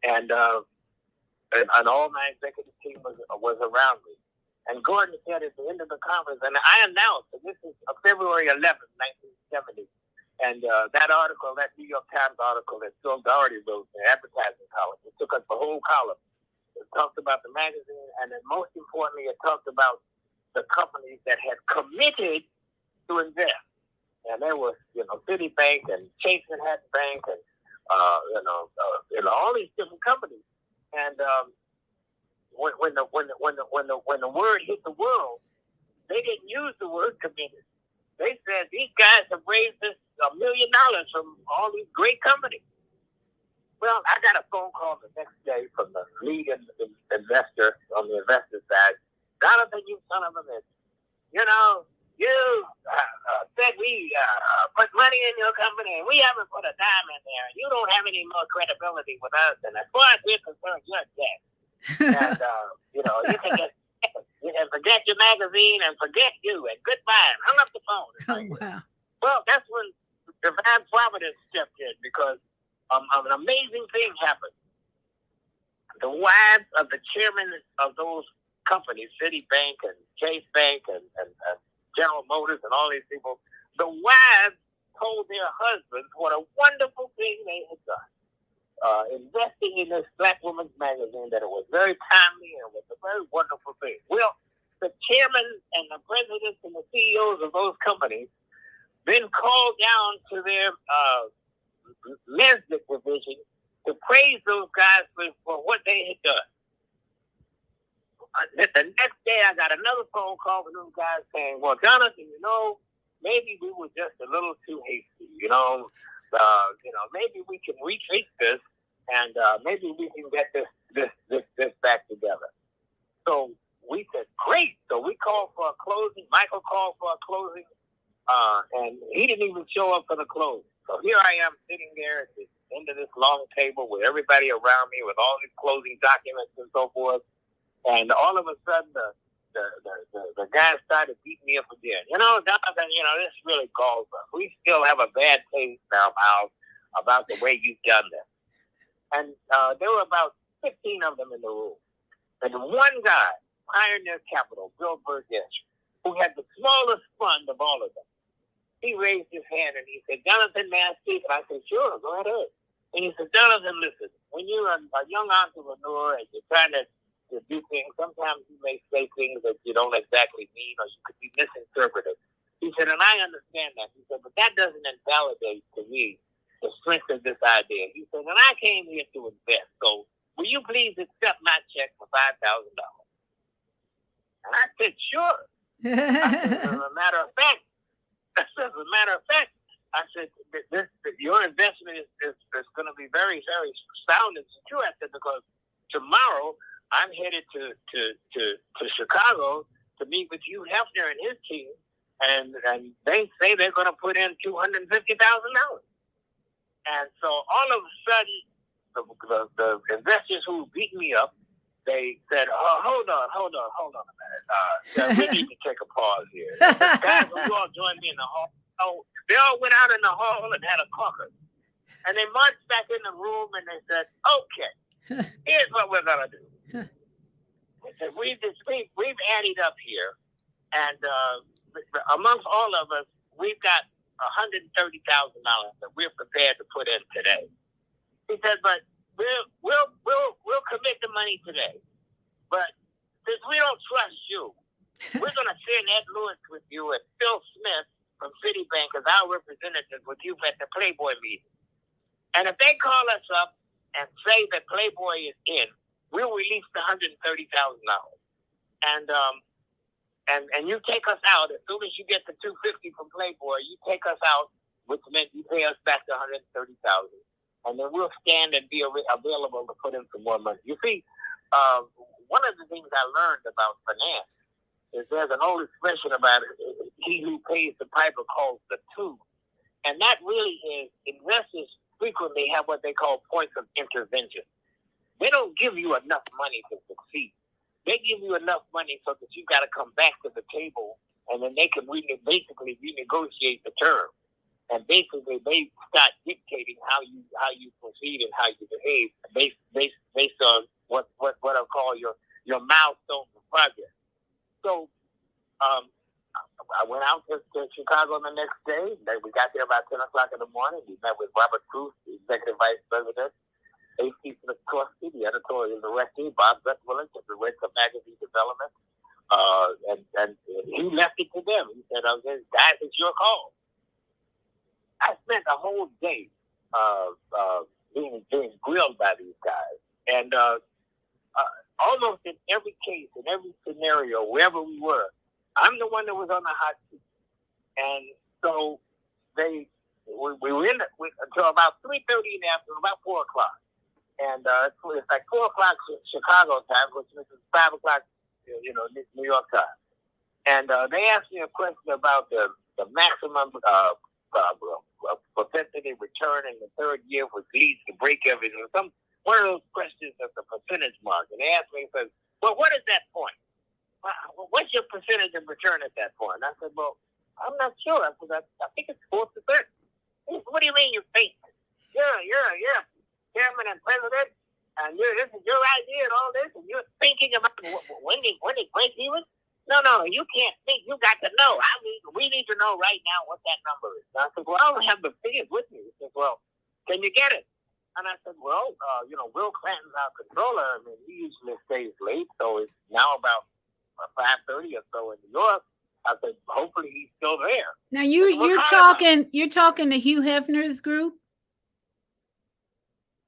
and all my executive team was around me. And Gordon said at the end of the conference, and I announced, and this is February 11th, 1970, and that article, that New York Times article that Phil Doherty wrote, the advertising column, it took us the whole column. It talked about the magazine, and then most importantly, it talked about the companies that had committed to invest. And there was, Citibank and Chase Manhattan Bank, and all these different companies. And when the word hit the world, they didn't use the word committed. They said these guys have raised us $1 million from all these great companies. Well, I got a phone call the next day from the lead investor on the investor side. Jonathan, you son of a bitch. You said we put money in your company, and we haven't put a dime in there. You don't have any more credibility with us, and as far as we're concerned, you're dead. And you can just forget your magazine and forget you and goodbye, and hung up the phone. Oh, wow. Well, that's when divine providence stepped in, because I'm an amazing thing happened. The wives of the chairman of those companies, Citibank and Chase Bank and General Motors and all these people, the wives told their husbands what a wonderful thing they had done. Investing in this Black Woman's Magazine, that it was very timely and it was a very wonderful thing. Well, the chairman and the presidents and the CEOs of those companies then called down to their Lesbian division to praise those guys for what they had done. The next day, I got another phone call from those guys saying, well, Jonathan, maybe we were just a little too hasty, maybe we can retreat this and maybe we can get this back together. So we said, great. So we called for a closing. Michael called for a closing, and he didn't even show up for the closing. So here I am sitting there at the end of this long table with everybody around me with all these closing documents and so forth. And all of a sudden, the guy started beating me up again. Jonathan, this really galls us. We still have a bad taste in our mouth about the way you've done this. And there were about 15 of them in the room. And one guy, Pioneer Capital, Bill Burgess, who had the smallest fund of all of them, he raised his hand and he said, Jonathan, may I speak? And I said, sure, go ahead. And he said, Jonathan, listen, when you're a young entrepreneur and you're trying to do things, sometimes you may say things that you don't exactly mean or you could be misinterpreted. He said, and I understand that. He said, but that doesn't invalidate to me the strength of this idea. He said, and I came here to invest, so will you please accept my check for $5,000? And I said, sure. I said, as a matter of fact, I said, your investment is going to be very, very sound and secure. I said, because tomorrow I'm headed to Chicago to meet with Hugh Hefner and his team, and they say they're going to put in $250,000. And so all of a sudden, the investors who beat me up, they said, oh, hold on a minute. We need to take a pause here. The guys who all joined me in the hall, they all went out in the hall and had a caucus. And they marched back in the room and they said, okay, here's what we're going to do. They said, we've added up here, and amongst all of us, we've got $130,000 that we're prepared to put in today. He said, but we'll commit the money today. But since we don't trust you, we're going to send Ed Lewis with you and Phil Smith from Citibank as our representatives with you at the Playboy meeting. And if they call us up and say that Playboy is in, we'll release the $130,000. And you take us out as soon as you get the $250 from Playboy. You take us out, which meant you pay us back the $130,000, and then we'll stand and be available to put in some more money. You see, one of the things I learned about finance is there's an old expression about it: he who pays the piper calls the tune, and that really is investors frequently have what they call points of intervention. They don't give you enough money to succeed. They give you enough money so that you've got to come back to the table, and then they can basically renegotiate the terms. And basically, they start dictating how you proceed and how you behave based on what I call your milestones of progress. So I went out to Chicago the next day. We got there about 10 o'clock in the morning. We met with Robert Cruz, the executive vice president, A.C. Smith-Korsky, the editorial director, Bob Gutwillen, the director of magazine development, and he left it to them. He said, guys, it's your call. I spent a whole day being grilled by these guys. And almost in every case, in every scenario, wherever we were, I'm the one that was on the hot seat. And so we were in until about 3:30 in the afternoon, about 4 o'clock. And it's like 4 o'clock Chicago time, which is 5 o'clock, New York time. And they asked me a question about the maximum propensity return in the third year, which leads to break even. One of those questions that's a percentage mark. And they asked me, well, what is that point? What's your percentage of return at that point? And I said, well, I'm not sure. I said, I think it's 4%. What do you mean you think? Yeah. chairman and president, and this is your idea and all this, and you're thinking about when it break even. No, you can't think. You got to know. We need to know right now what that number is. And I said, well, I don't have the figures with me. He said, well, can you get it? And I said, well, Will Clanton's our controller. I mean, he usually stays late, so it's now about 5:30 or so in New York. I said, hopefully he's still there. Now you're talking to Hugh Hefner's group.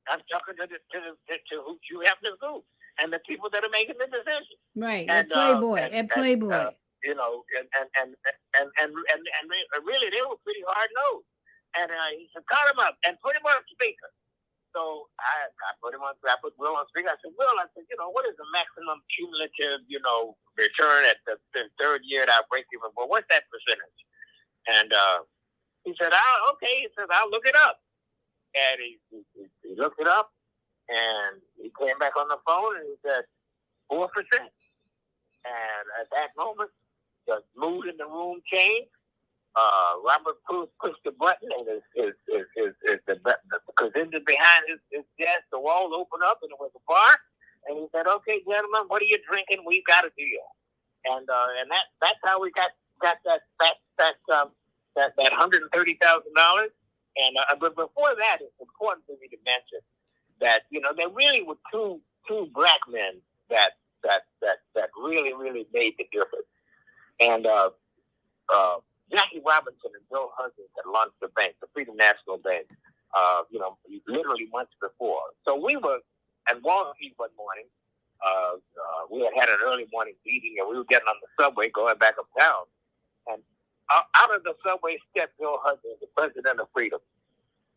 I'm talking to Hugh Hefner's group and the people that are making the decision. Right, and, Playboy, and Playboy. And really, they were pretty hard nosed. And he said, call him up and put him on speaker. So I put Will on speaker. I said, Will, what is the maximum cumulative, return at the third year at our break even? Well, what's that percentage? And he said, okay. He said, I'll look it up. And he looked it up, and he came back on the phone, and he said, 4%. And at that moment, the mood in the room changed. Robert pushed the button, and the crescendo behind his desk, the wall opened up, and it was a bar. And he said, "Okay, gentlemen, what are you drinking? We've got a deal." And that's how we got that $130,000. And but before that, it's important for me to mention that there really were two black men that really made the difference. And Jackie Robinson and Bill Huggins had launched the bank, the Freedom National Bank, literally months before. So we were at Wall Street one morning. We had an early morning meeting, and we were getting on the subway going back uptown. And out of the subway stepped Bill Huggins, the president of Freedom.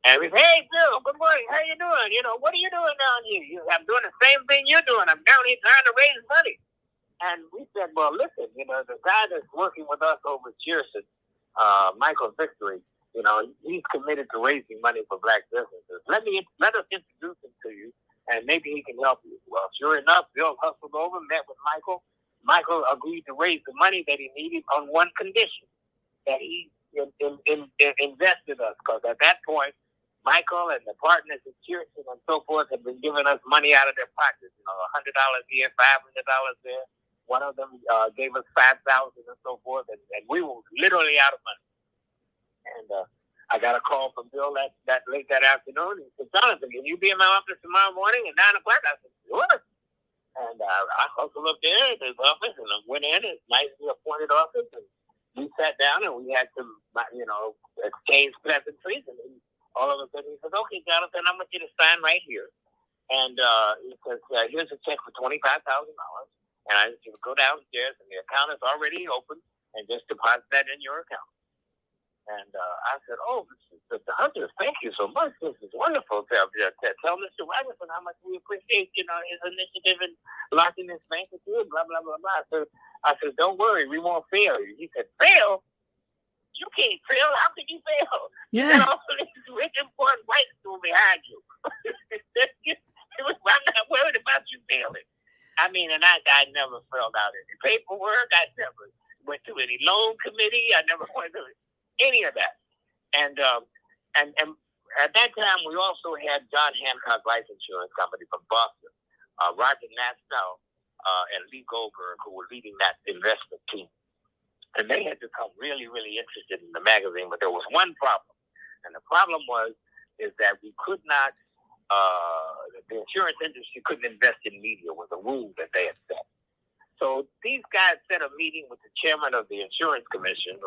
And we said, "Hey, Bill, good morning. How you doing? What are you doing down here?" "I'm doing the same thing you're doing. I'm down here trying to raise money." And we said, "Well, listen, the guy that's working with us over at Cheerson, Michael Victory, he's committed to raising money for black businesses. Let us introduce him to you, and maybe he can help you." Well, sure enough, Bill hustled over, met with Michael. Michael agreed to raise the money that he needed on one condition, that he invested us, because at that point, Michael and the partners at Cheerson and so forth had been giving us money out of their pockets, $100 here, $500 there. One of them gave us $5,000 and so forth, and we were literally out of money. And I got a call from Bill that late that afternoon. He said, "Jonathan, can you be in my office tomorrow morning at 9 o'clock?" I said, "Sure." And I hustled up there at his office, and I went in his nicely appointed office, and we sat down, and we had some, exchange pleasantries. And then all of a sudden, he says, "Okay, Jonathan, I want you to sign right here." And he says, "Here's a check for $25,000. And I just go downstairs, and the account is already open, and just deposit that in your account." And I said, "Oh, Mr. Huggins, thank you so much. This is wonderful. Tell Mr. Robinson how much we appreciate, his initiative in launching this bank with you, blah, blah, blah, blah." I said, "Don't worry, we won't fail you." He said, "Fail? You can't fail. How can you fail? Yeah. You all these rich, important white people behind you." "I'm not worried about you failing." I mean, and I never filled out any paperwork. I never went to any loan committee. I never went to any of that. And at that time, we also had John Hancock Life Insurance Company from Boston, Roger Nassau and Lee Goldberg, who were leading that investment team. And they had become really, really interested in the magazine, but there was one problem. And the problem is that we could not, the insurance industry couldn't invest in media, was a rule that they had set. So these guys set a meeting with the chairman of the insurance commission,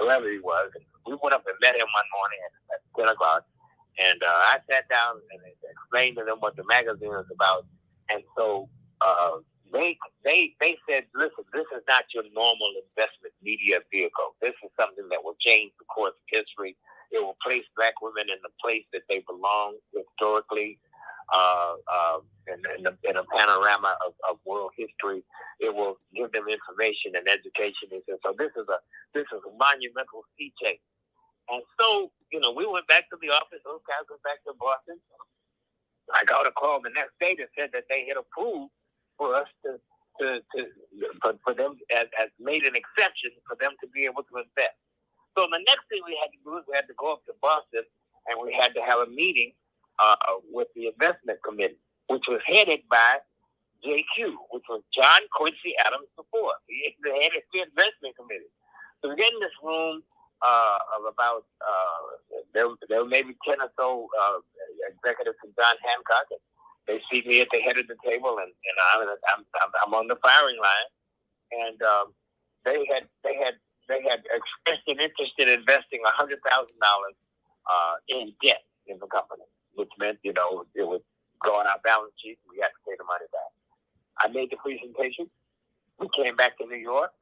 whoever he was. And we went up and met him one morning at 10 o'clock. And I sat down and explained to them what the magazine was about. And so they said, "Listen, this is not your normal investment media vehicle. This is something that will change the course of history. It will place black women in the place that they belong historically, in a panorama of world history. It will give them information and education." He said, "So this is a monumental sea change." And so, we went back to the office. Those guys went back to Boston. I got a call the next day that said that they had approved for us for them as made an exception for them to be able to invest. So the next thing we had to do is we had to go up to Boston, and we had to have a meeting with the investment committee, which was headed by JQ, which was John Quincy Adams IV. He headed the investment committee. So we get in this room of about there were maybe 10 or so executives from John Hancock. And they see me at the head of the table, and I'm on the firing line. And they had expressed an interest in investing $100,000 in debt in the company, which meant it would go on our balance sheet and we had to pay the money back. I made the presentation. We came back to New York.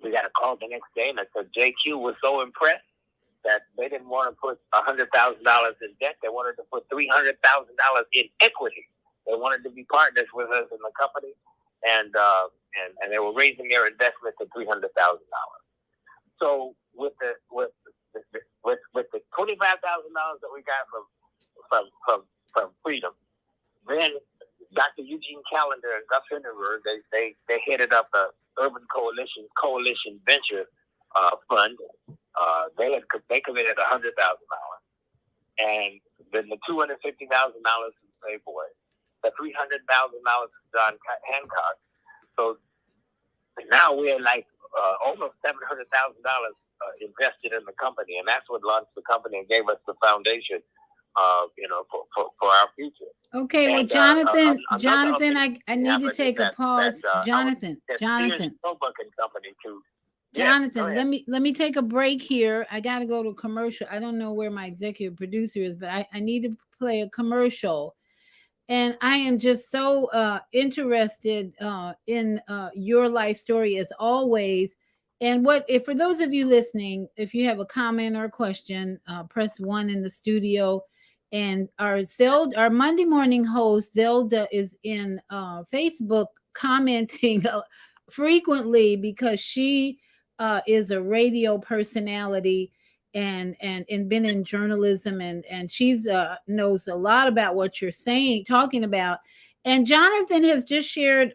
We got a call the next day, and I said JQ was so impressed that they didn't want to put $100,000 in debt. They wanted to put $300,000 in equity. They wanted to be partners with us in the company, and they were raising their investment to $300,000. So with the $25,000 that we got from Freedom, then Dr. Eugene Callender and Gus Hindenburg, they headed up the Urban Coalition Venture Fund. They committed $100,000, and then the $250,000 from Playboy, the $300,000 from John Hancock. So now we're like almost $700,000 invested in the company, and that's what launched the company and gave us the foundation, for our future. Okay, well, Jonathan, I need to take a pause. Jonathan. Company too. Jonathan, let me take a break here. I got to go to a commercial. I don't know where my executive producer is, but I need to play a commercial. And I am just so interested in your life story as always. And if for those of you listening, if you have a comment or a question, press 1 in the studio. And our Monday morning host, Zelda, is in Facebook commenting frequently because she is a radio personality and been in journalism, and she's knows a lot about what you're talking about. And Jonathan has just shared,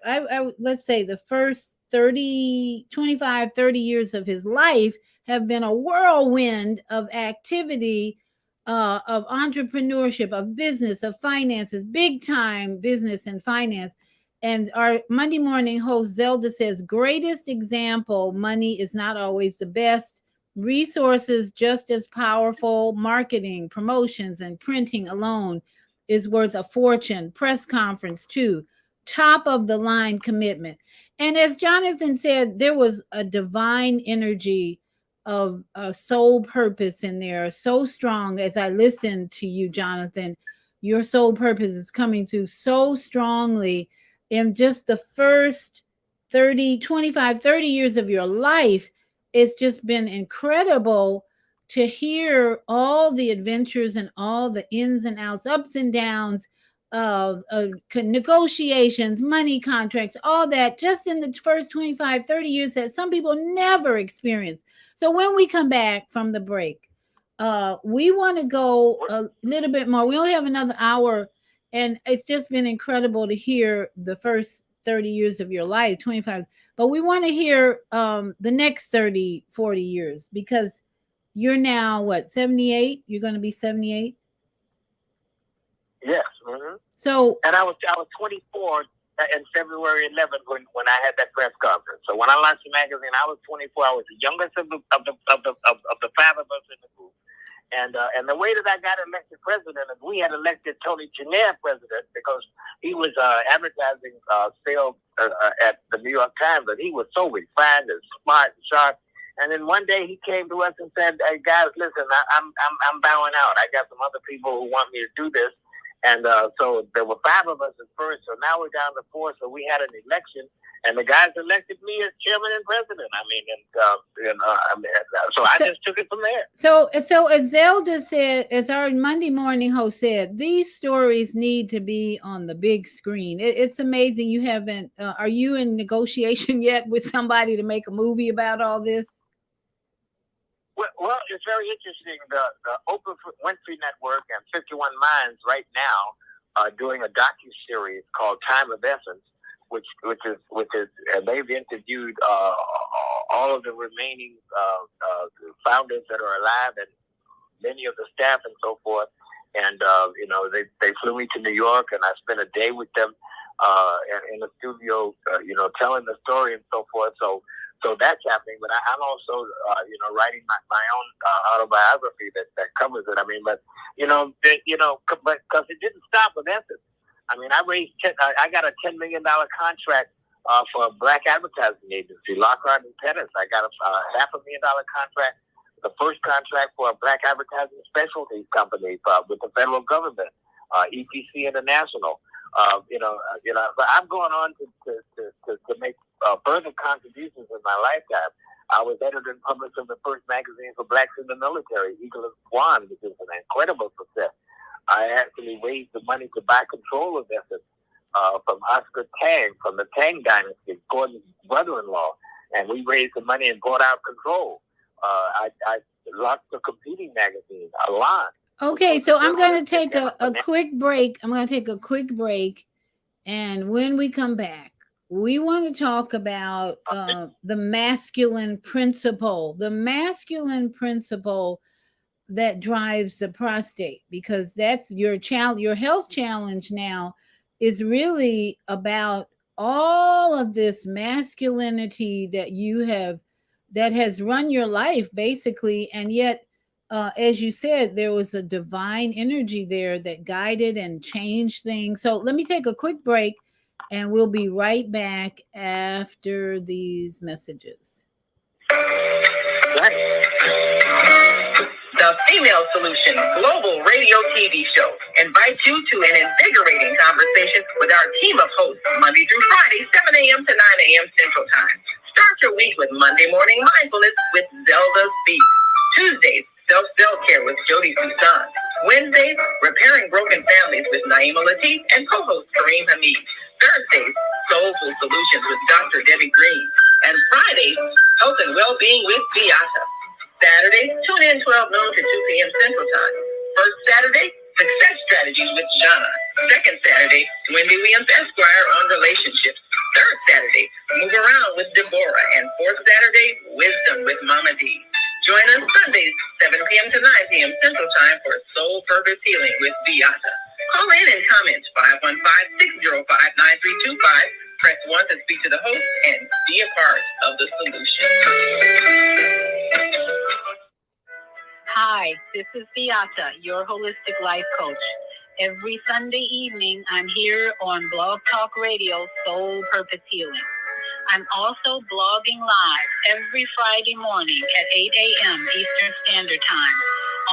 let's say the first 25, 30 years of his life have been a whirlwind of activity, of entrepreneurship, of business, of finances, big time business and finance. And our Monday morning host, Zelda, says, greatest example, money is not always the best. Resources just as powerful. Marketing, promotions, and printing alone is worth a fortune. Press conference too. Top of the line commitment. And as Jonathan said, there was a divine energy of a soul purpose in there, so strong. As I listened to you, Jonathan, your soul purpose is coming through so strongly in just the first 25, 30 years of your life. It's just been incredible to hear all the adventures and all the ins and outs, ups and downs of negotiations, money contracts, all that just in the first 25, 30 years that some people never experienced. So when we come back from the break, we want to go a little bit more. We only have another hour, and it's just been incredible to hear the first 30 years of your life, 25. But we want to hear the next 30, 40 years, because you're now, 78? You're going to be 78? Yes. Mm-hmm. So, and I was 24 in February 11th when I had that press conference. So when I launched the magazine, I was 24. I was the youngest of the 5 of us in the group. And the way that I got elected president is we had elected Tony Chenier president because he was advertising sales at the New York Times, and he was so refined and smart and sharp. And then one day he came to us and said, "Hey guys, listen, I'm bowing out. I got some other people who want me to do this." And so there were 5 of us at first, so now we're down to 4. So we had an election, and the guys elected me as chairman and president. So I just took it from there. So as Zelda said, as our Monday morning host said, these stories need to be on the big screen. It's amazing you haven't. Are you in negotiation yet with somebody to make a movie about all this? Well, it's very interesting. The Oprah Winfrey Network and 51 Minds right now are doing a docu-series called Time of Essence, which is they've interviewed all of the remaining founders that are alive and many of the staff and so forth. And they flew me to New York, and I spent a day with them in the studio, telling the story and so forth. So that's happening. But I'm also, writing my own autobiography that covers it. I mean, but because it didn't stop with Essence. I mean, I got a $10 million contract for a black advertising agency, Lockhart and Pettis. I got a $500,000 contract, the first contract for a black advertising specialties company with the federal government, EPC International. But I'm going on to make further contributions in my lifetime. I was editor and publisher of the first magazine for blacks in the military, Eagle and Swan, which is an incredible success. I actually raised the money to buy control of Essence from Oscar Tang, from the Tang dynasty, Gordon's brother-in-law, and we raised the money and bought out control. I launched a competing magazine, Alon. Okay, so I'm going to take a quick break. I'm going to take a quick break, and when we come back, we want to talk about the masculine principle. The masculine principle that drives the prostate, because that's your challenge. Your health challenge now is really about all of this masculinity that you have, that has run your life basically, and yet as you said, there was a divine energy there that guided and changed things. So let me take a quick break, and we'll be right back after these messages. The Female Solution Global Radio TV Show invites you to an invigorating conversation with our team of hosts Monday through Friday, 7 a.m. to 9 a.m. Central Time. Start your week with Monday Morning Mindfulness with Zelda Speaks. Tuesdays, Self-Care with Jody Susan. Wednesdays, Repairing Broken Families with Naima Latif and co-host Kareem Hamid. Thursdays, Soulful Solutions with Dr. Debbie Green. And Fridays, Health and Wellbeing with Beata. Saturdays, tune in 12 noon to 2 p.m. Central Time. First Saturday, Success Strategies with Jana. Second Saturday, Wendy Williams Esquire on relationships. Third Saturday, Move Around with Deborah. And fourth Saturday, Wisdom with Mama D. Join us Sundays, 7 p.m. to 9 p.m. Central Time for Soul Purpose Healing with Beata. Call in and comment 515-605-9325. Press 1 to speak to the host and be a part of the solution. Hi, this is Beata, your holistic life coach. Every Sunday evening, I'm here on Blog Talk Radio, Soul Purpose Healing. I'm also blogging live every Friday morning at 8 a.m. Eastern Standard Time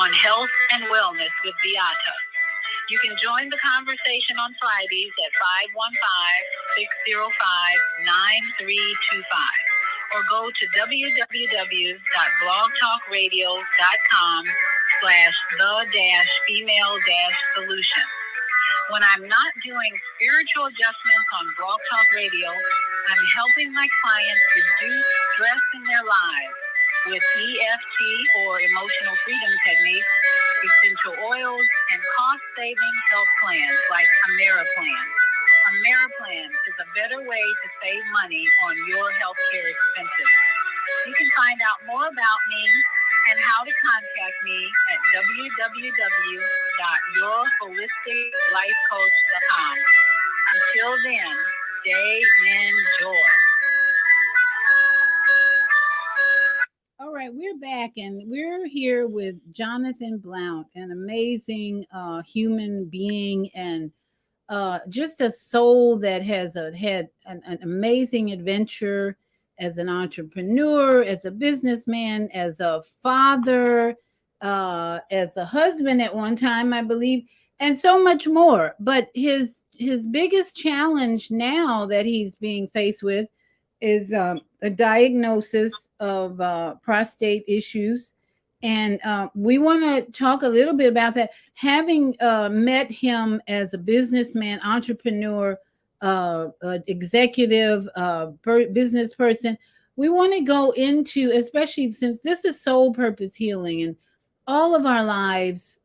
on Health and Wellness with Beata. You can join the conversation on Fridays at 515-605-9325 or go to www.blogtalkradio.com/the-female-solution. When I'm not doing spiritual adjustments on Blog Talk Radio, I'm helping my clients reduce stress in their lives with EFT or emotional freedom techniques, essential oils, and cost-saving health plans like AmeriPlan. AmeriPlan is a better way to save money on your healthcare expenses. You can find out more about me and how to contact me at www.yourholisticlifecoach.com. Until then, stay in joy. All right, we're back, and we're here with Jonathan Blount, an amazing human being, and just a soul that has had an amazing adventure as an entrepreneur, as a businessman, as a father, as a husband at one time, I believe, and so much more. But his biggest challenge now that he's being faced with is a diagnosis of prostate issues. And we want to talk a little bit about that. Having met him as a businessman, entrepreneur, executive, business person, we want to go into, especially since this is soul purpose healing, and all of our lives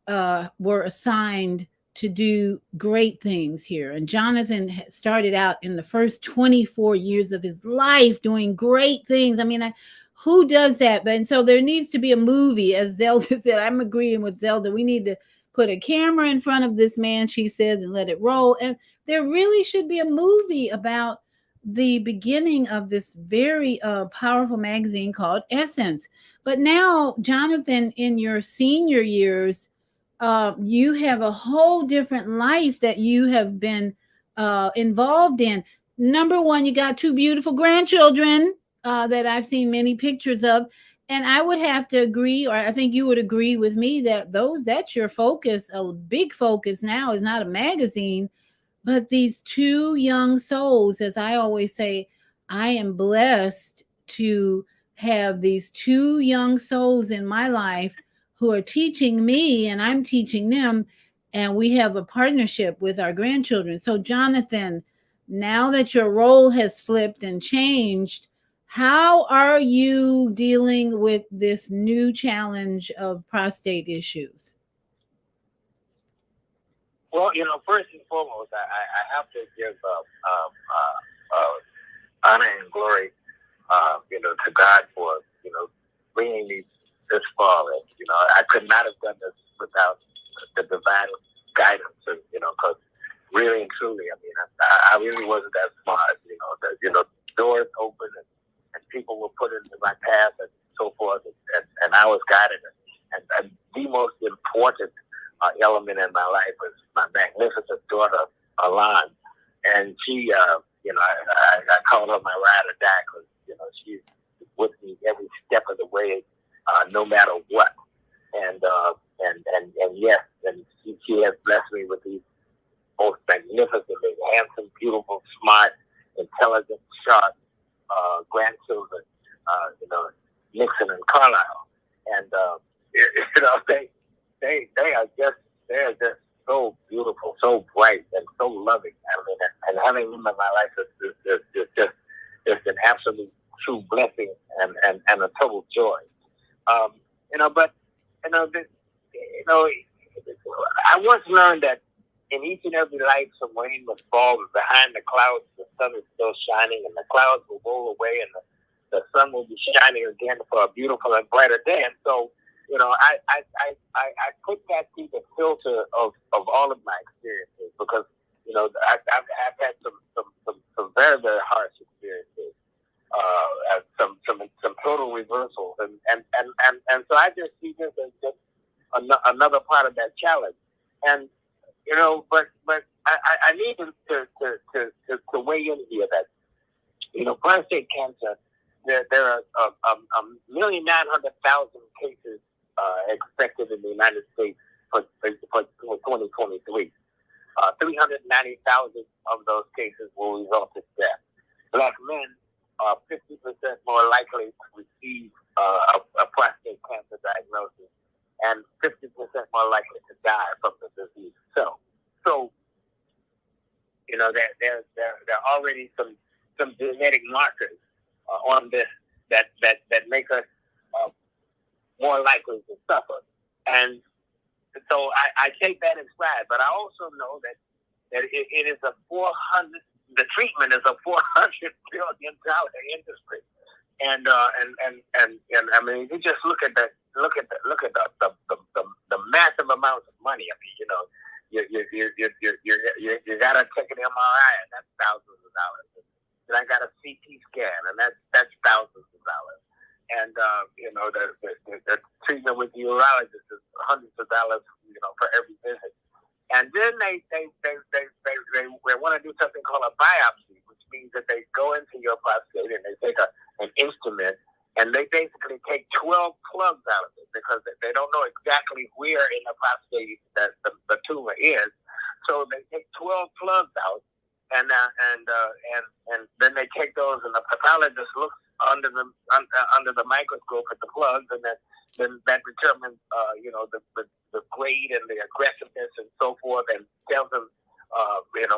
were assigned to do great things here. And Jonathan started out in the first 24 years of his life doing great things. I mean, who does that? But and so there needs to be a movie, as Zelda said. I'm agreeing with Zelda. We need to put a camera in front of this man, she says, and let it roll. And there really should be a movie about the beginning of this very powerful magazine called Essence. But now, Jonathan, in your senior years, you have a whole different life that you have been involved in. Number one, you got two beautiful grandchildren that I've seen many pictures of. And I would have to agree, or I think you would agree with me, that that's your focus. A big focus now is not a magazine, but these two young souls. As I always say, I am blessed to have these two young souls in my life who are teaching me and I'm teaching them. And we have a partnership with our grandchildren. So, Jonathan, now that your role has flipped and changed, how are you dealing with this new challenge of prostate issues? Well, first and foremost, I have to give honor and glory, to God for, bringing me this far. And, I could not have done this without the divine guidance, and, because really and truly, I mean, I really wasn't that smart, doors open and people were put into my path and so forth, and I was guided. And the most important element in my life was my magnificent daughter, Alon. And she, I call her my ride or die, because, she's with me every step of the way, no matter what. And yes, and she has blessed me with these most magnificently handsome, beautiful, smart, intelligent, sharp grandchildren, Nixon and Carlisle. And, they are just so beautiful, so bright, and so loving. I mean, and having them in my life is just an absolute true blessing and a total joy. I once learned that in each and every life, some rain must fall, but behind the clouds, the sun is still shining, and the clouds will roll away, and the sun will be shining again for a beautiful and brighter day. And so, I put that through the filter of all of my experiences, because I've had some very, very harsh experiences, some total reversals, and so I just see this as just another part of that challenge. And but I need to weigh in here that prostate cancer, there are 1,900,000 cases expected in the United States for 2023. 390,000 of those cases will result in death. Black men are 50% more likely to receive a prostate cancer diagnosis, and 50% more likely to die from the disease. So there are already some genetic markers on this that make us more likely to suffer. And so I take that in stride, but I also know that it is the treatment is a $400 billion industry. And I mean, you just look at the massive amounts of money. I mean, you got to take an MRI, and that's thousands of dollars. And I got a CT scan, and that's thousands of dollars. And the treatment with the urologist is hundreds of dollars, for every visit. And then they want to do something called a biopsy, which means that they go into your prostate and they take an instrument, and they basically take 12 plugs out of it, because they don't know exactly where in the prostate that the tumor is. So they take 12 plugs out, and then they take those, and the pathologist looks under the microscope at the plugs, and then that determines the grade and the aggressiveness and so forth, and tells them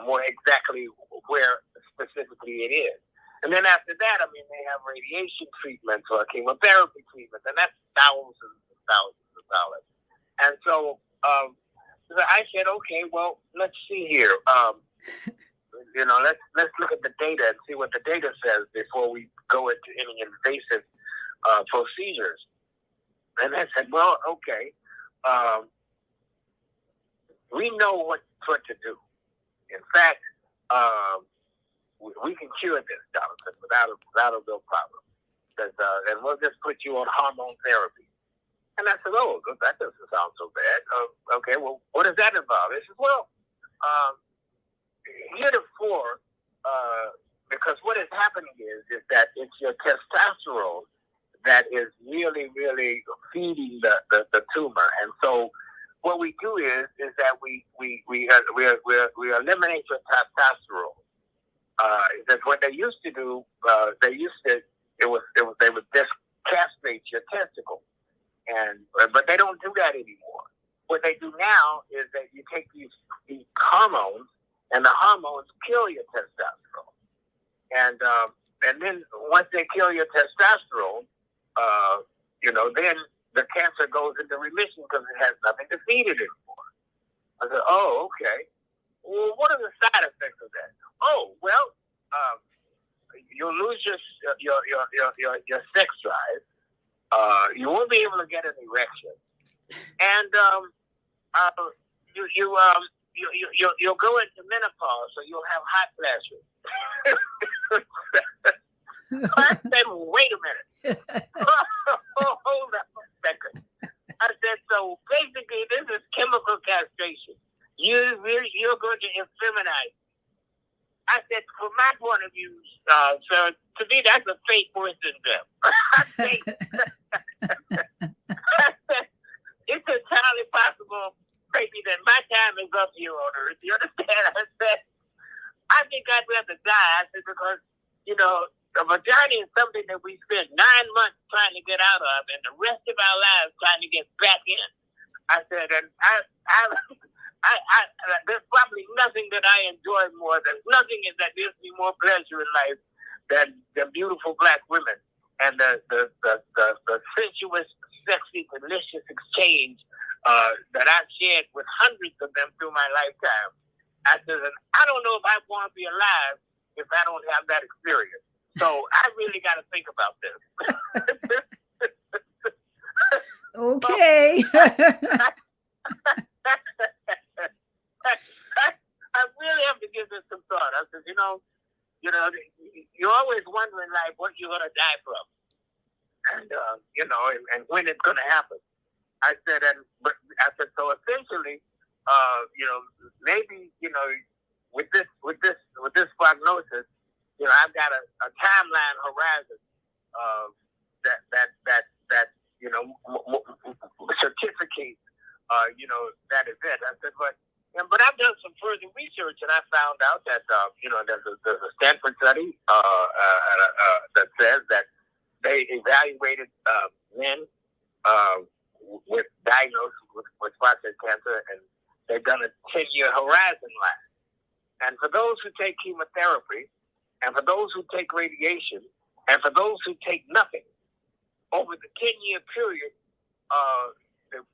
more exactly where specifically it is. And then after that, I mean, they have radiation treatments or chemotherapy treatments, and that's thousands and thousands of dollars. And so I said, okay, well, let's see here. Let's look at the data and see what the data says before we go into any invasive procedures. And I said, well, okay. we know what to do. In fact, we can cure this, Jonathan, without a real problem. And we'll just put you on hormone therapy. And I said, oh, that doesn't sound so bad. Okay, well, what does that involve? He said, well, heretofore, because what is happening is that it's your testosterone that is really, really feeding the tumor. And so what we do is that we eliminate your testosterone. That's what they used to do. They would just castrate your testicle, but they don't do that anymore. What they do now is that you take these hormones, and the hormones kill your testosterone. And then once they kill your testosterone, then the cancer goes into remission because it has nothing to feed it anymore. I said, oh, okay. Well, what are the side effects of that? Oh, well, you'll lose your sex drive. You won't be able to get an erection, and you'll go into menopause, so you'll have hot flashes. I said, wait a minute. Hold up a second. I said, so basically this is chemical castration. You're going to infeminize. I said, from my point of view, sir, to me that's a fake person death. I said, it's entirely possible, maybe, that my time is up here on Earth. You understand? I said, I think I'd rather die. I said, because, the vagina is something that we spend 9 months trying to get out of, and the rest of our lives trying to get back in. I said, and there's probably nothing that I enjoy more. There's nothing that gives me more pleasure in life than beautiful black women and the sensuous, sexy, delicious exchange that I've shared with hundreds of them through my lifetime. I said, and I don't know if I want to be alive if I don't have that experience. So I really got to think about this. Okay. I really have to give this some thought. I said, you're always wondering, like, what you're going to die from. And, and when it's going to happen. I said, so essentially, maybe, with this prognosis, I've got a timeline horizon that certificates that event. I said, but I've done some further research, and I found out that there's a Stanford study that says that they evaluated men with diagnosed with prostate cancer, and they've done a 10-year horizon line. And for those who take chemotherapy, and for those who take radiation, and for those who take nothing, over the 10-year period,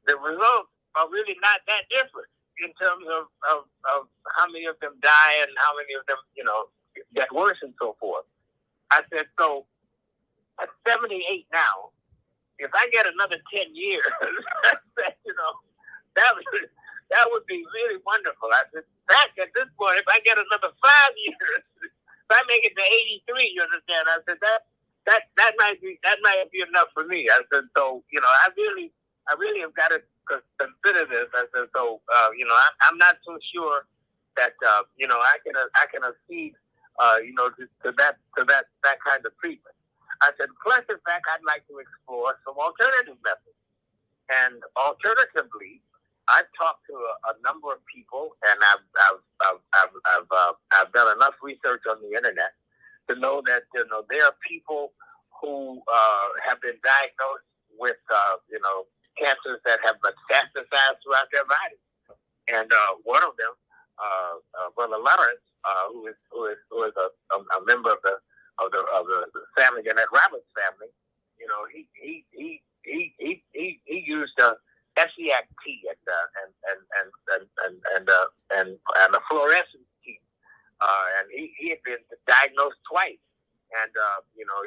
the results are really not that different in terms of how many of them die and how many of them, get worse and so forth. I said, so at 78 now, if I get another 10 years, I said, that would be really wonderful. I said, back at this point, if I get another 5 years, if I make it to 83, you understand? I said that might be enough for me. I said, so I really have got to consider this. I said, so I'm not so sure that I can accede to that kind of treatment. I said, plus in fact, I'd like to explore some alternative methods. And alternatively, I've talked to a number of people, and I've done enough research on the internet to know that there are people who have been diagnosed with cancers that have metastasized throughout their body, and one of them, Brother Lawrence, who is a member of the family, Annette Roberts family, he used SEAC and a fluorescence tea, and he had been diagnosed twice, and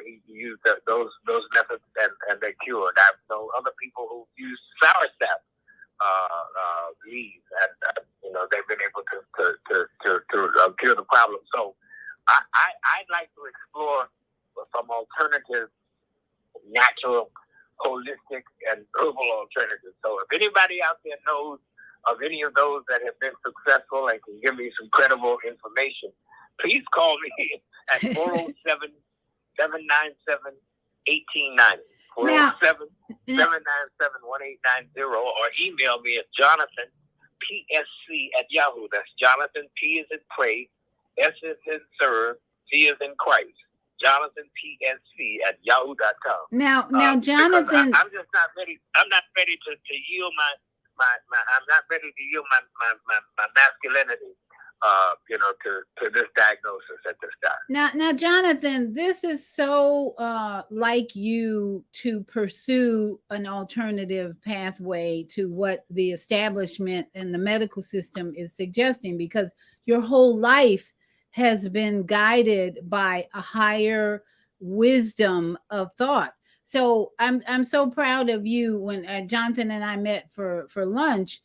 he used those methods and they cured. I know other people who used soursop leaves, and natural, holistic, and herbal alternatives. So if anybody out there knows of any of those that have been successful and can give me some credible information, please call me at 407 797 1890. 407 797 1890, or email me at Jonathan PSC at Yahoo. That's Jonathan P is in play, S is in serve, C is in Christ. Jonathan PSC at yahoo.com. Now, Jonathan, I'm just not ready. I'm not ready to yield my I'm not ready to yield my masculinity, to this diagnosis at this time. Now, Jonathan, this is so like you to pursue an alternative pathway to what the establishment and the medical system is suggesting, because your whole life has been guided by a higher wisdom of thought. So I'm so proud of you. When Jonathan and I met for lunch,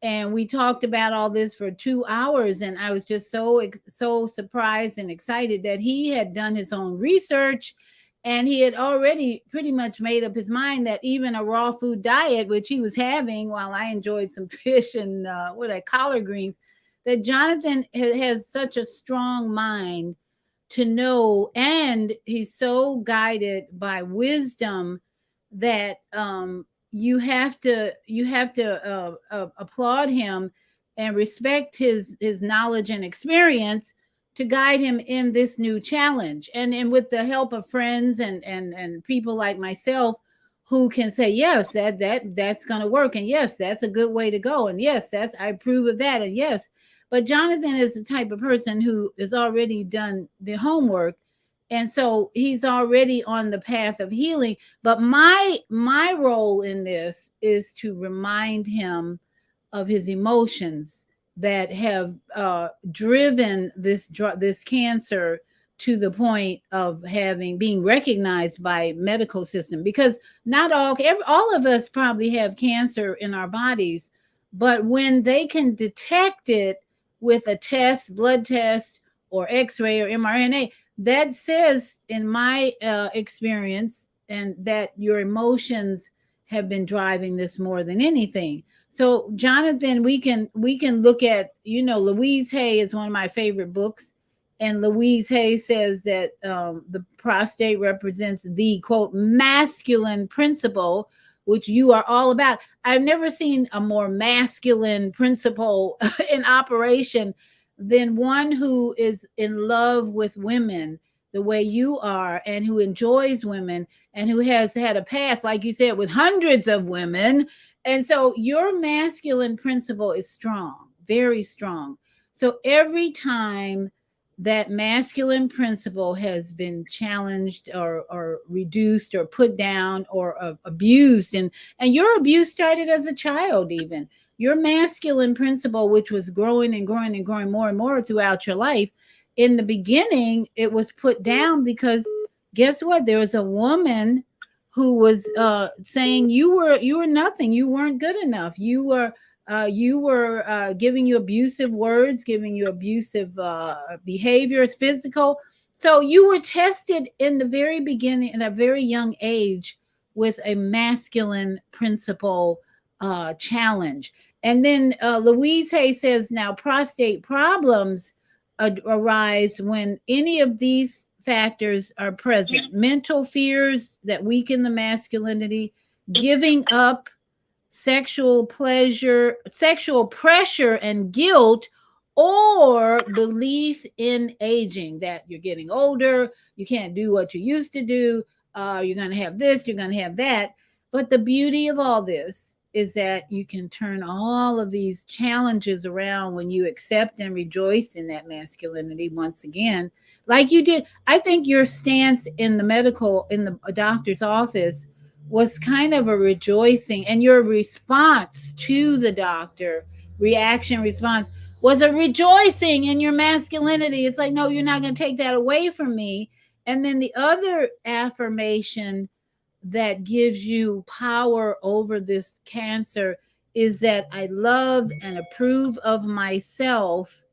and we talked about all this for 2 hours, and I was just so surprised and excited that he had done his own research, and he had already pretty much made up his mind that even a raw food diet, which he was having while I enjoyed some fish and collard greens, that Jonathan has such a strong mind to know, and he's so guided by wisdom that you have to applaud him and respect his knowledge and experience to guide him in this new challenge, and with the help of friends and people like myself who can say, yes, that's going to work, and yes, that's a good way to go, and yes, I approve of that, and yes. But Jonathan is the type of person who has already done the homework, and so he's already on the path of healing. But my role in this is to remind him of his emotions that have driven this cancer to the point of being recognized by medical system. Because not all of us probably have cancer in our bodies, but when they can detect it with a test, blood test, or X-ray or mRNA, that says, in my experience, and that your emotions have been driving this more than anything. So, Jonathan, we can look at, Louise Hay is one of my favorite books, and Louise Hay says that the prostate represents the, quote, masculine principle, which you are all about. I've never seen a more masculine principle in operation than one who is in love with women the way you are, and who enjoys women, and who has had a past, like you said, with hundreds of women. And so your masculine principle is strong, very strong. So every time that masculine principle has been challenged or reduced or put down or abused, and your abuse started as a child, even your masculine principle, which was growing and growing and growing more and more throughout your life, in the beginning it was put down because guess what, there was a woman who was saying you were nothing, you weren't good enough, you were giving you abusive words, giving you abusive behaviors, physical. So you were tested in the very beginning, at a very young age, with a masculine principle challenge. And then Louise Hay says, now prostate problems arise when any of these factors are present. Mental fears that weaken the masculinity, giving up, sexual pleasure, sexual pressure and guilt, or belief in aging, that you're getting older, you can't do what you used to do, you're going to have this, you're going to have that. But the beauty of all this is that you can turn all of these challenges around when you accept and rejoice in that masculinity once again, like you did. I think your stance in the doctor's office was kind of a rejoicing, and your response to the doctor, response, was a rejoicing in your masculinity. It's like, no, you're not going to take that away from me. And then the other affirmation that gives you power over this cancer is that I love and approve of myself.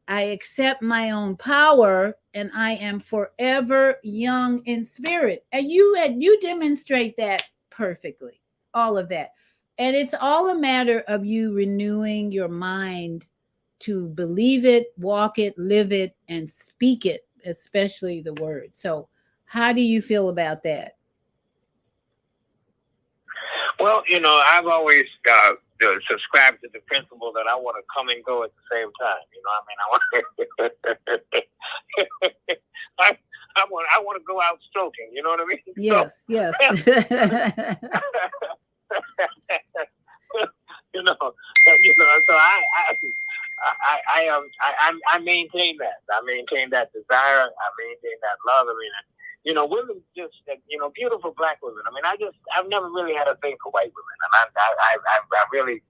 I accept my own power, and I am forever young in spirit. And you demonstrate that perfectly, all of that. And it's all a matter of you renewing your mind to believe it, walk it, live it, and speak it, especially the word. So, how do you feel about that? Well, I've always subscribed to the principle that I want to come and go at the same time. I want to go out stroking. You know what I mean? Yes, so, yes. So I maintain that. I maintain that desire. I maintain that love. I mean, women just, beautiful black women. I mean, I've never really had a thing for white women, and I really,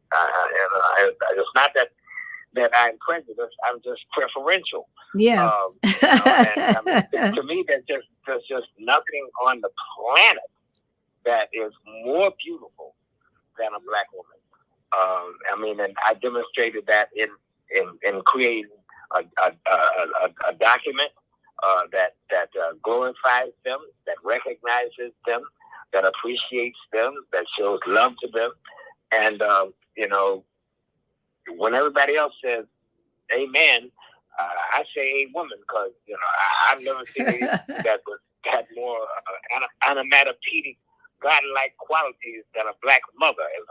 it's not that I'm prejudiced. I'm just preferential. Yeah. And I mean, to me, there's just nothing on the planet that is more beautiful than a black woman. I mean, and I demonstrated that in creating a document that glorifies them, that recognizes them, that appreciates them, that shows love to them. And, when everybody else says amen, I say a woman, because, I've never seen anything that had more onomatopoeic, godlike qualities than a black mother. And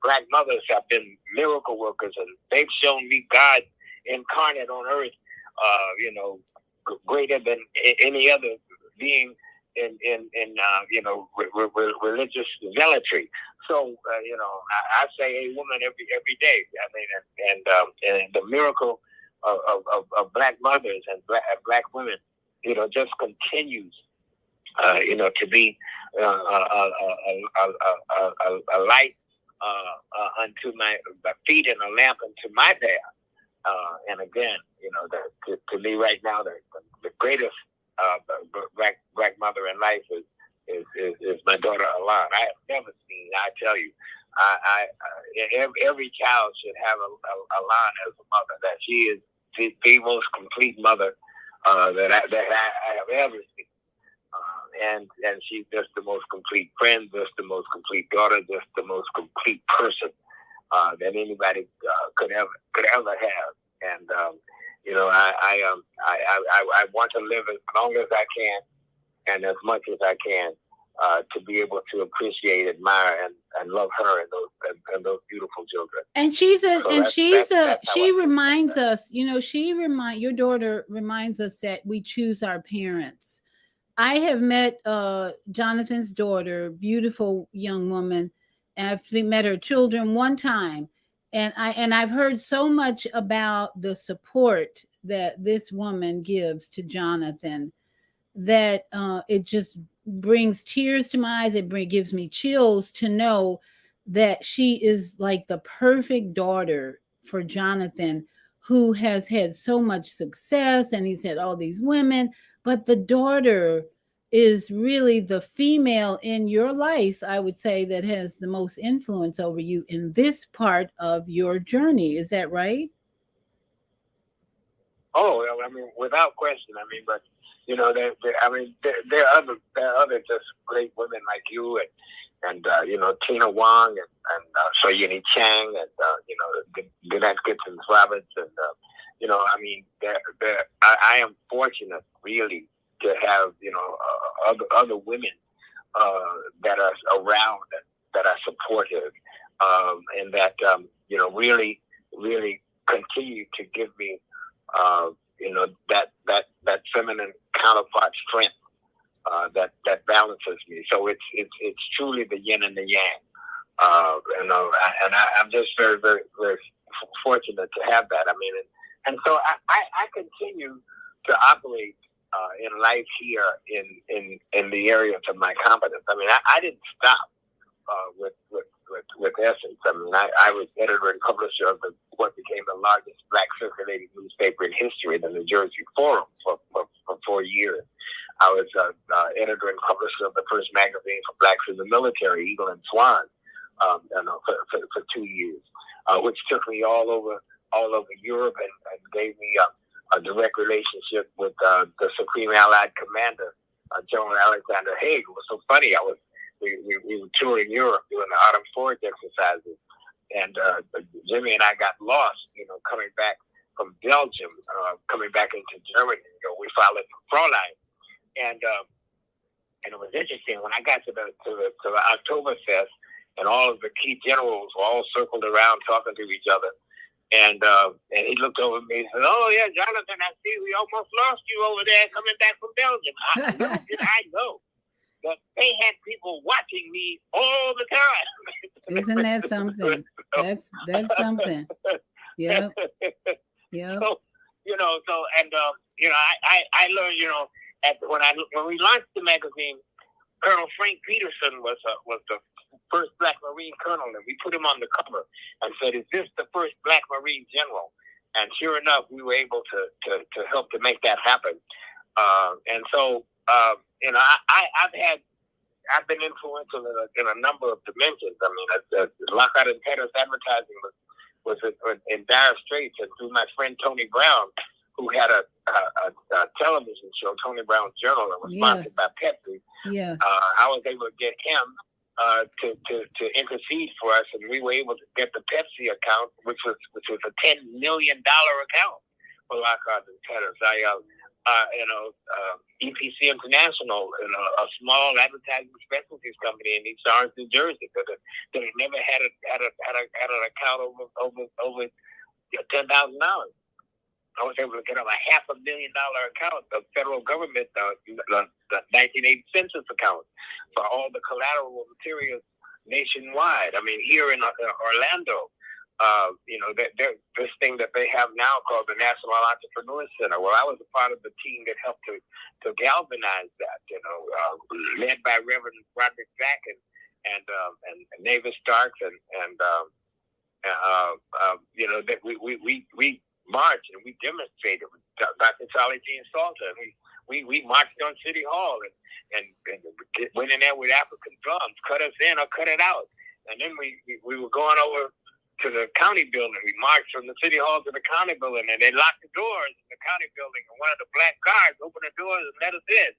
black mothers have been miracle workers, and they've shown me God incarnate on earth, greater than any other being in religious zealotry. So I say a woman every day. I mean, and the miracle of black mothers and black women, just continues. To be a light unto my feet and a lamp unto my path. And again, to me right now, the greatest black mother in life is my daughter Alon. I have never seen. I tell you, every child should have Alon as a mother. That she is the most complete mother that I have ever seen. And she's just the most complete friend, just the most complete daughter, just the most complete person that anybody could ever have. And I want to live as long as I can and as much as I can to be able to appreciate, admire, and love her and those beautiful children. And she reminds us. Your daughter reminds us that we choose our parents. I have met Jonathan's daughter, beautiful young woman, and I've met her children one time, and I've heard so much about the support that this woman gives to Jonathan that it just brings tears to my eyes. It gives me chills to know that she is like the perfect daughter for Jonathan, who has had so much success, and he's had all these women. But the daughter is really the female in your life, I would say, that has the most influence over you in this part of your journey. Is that right? Oh, I mean, without question. I mean, but there are other just great women like you and Tina Wong and Soyini Chang and Gannett Gibson-Roberts and I mean, I am fortunate really to have other women that are around that are supportive and that really continue to give me that feminine counterpart strength that balances me. So it's truly the yin and the yang. I'm just very, very, very fortunate to have that. I mean, and so I continue to operate in life here in the areas of my competence. I mean, I didn't stop with Essence. I mean, I was editor and publisher of what became the largest black circulating newspaper in history, the New Jersey Forum, for 4 years. I was editor and publisher of the first magazine for blacks in the military, Eagle and Swan, for 2 years, which took me all over Europe and gave me a direct relationship with the Supreme Allied Commander, General Alexander Haig. It was so funny. We were touring Europe doing the Autumn Forge exercises, and Jimmy and I got lost, coming back from Belgium, coming back into Germany. We followed Fräulein, and it was interesting when I got to the Oktoberfest, and all of the key generals were all circled around talking to each other. And he looked over at me and said, "Oh, yeah, Jonathan, I see we almost lost you over there coming back from Belgium." I know that they had people watching me all the time. Isn't that something? That's something. Yep. Yeah. So, I learned, when we launched the magazine, Colonel Frank Peterson was the first Black Marine colonel, and we put him on the cover and said, "Is this the first Black Marine general?" And sure enough, we were able to help to make that happen. And so, I've been influential in a number of dimensions. I mean, Lockhart and Taylor's advertising was in dire straits, and through my friend Tony Brown, who had a television show, Tony Brown's Journal, that was sponsored by Pepsi. Yes. I was able to get him to intercede for us, and we were able to get the Pepsi account, which was a $10 million account for Lockhart and Taylor. EPC International, a small advertising specialties company in East Orange, New Jersey, that had never had an account over $10,000. I was able to get him a $500,000 account, the federal government, the 1980 census account for all the collateral materials nationwide. I mean, here in Orlando, there's this thing that they have now called the National Entrepreneur Center. Well, I was a part of the team that helped to galvanize that, led by Reverend Roderick Zack and Navis Starks that we marched and we demonstrated with Dr. Charlie Jean Salter, and we marched on City Hall and went in there with African drums, cut us in or cut it out. And then we were going over to the county building. We marched from the City Hall to the county building, and they locked the doors in the county building, and one of the black guards opened the doors and let us in.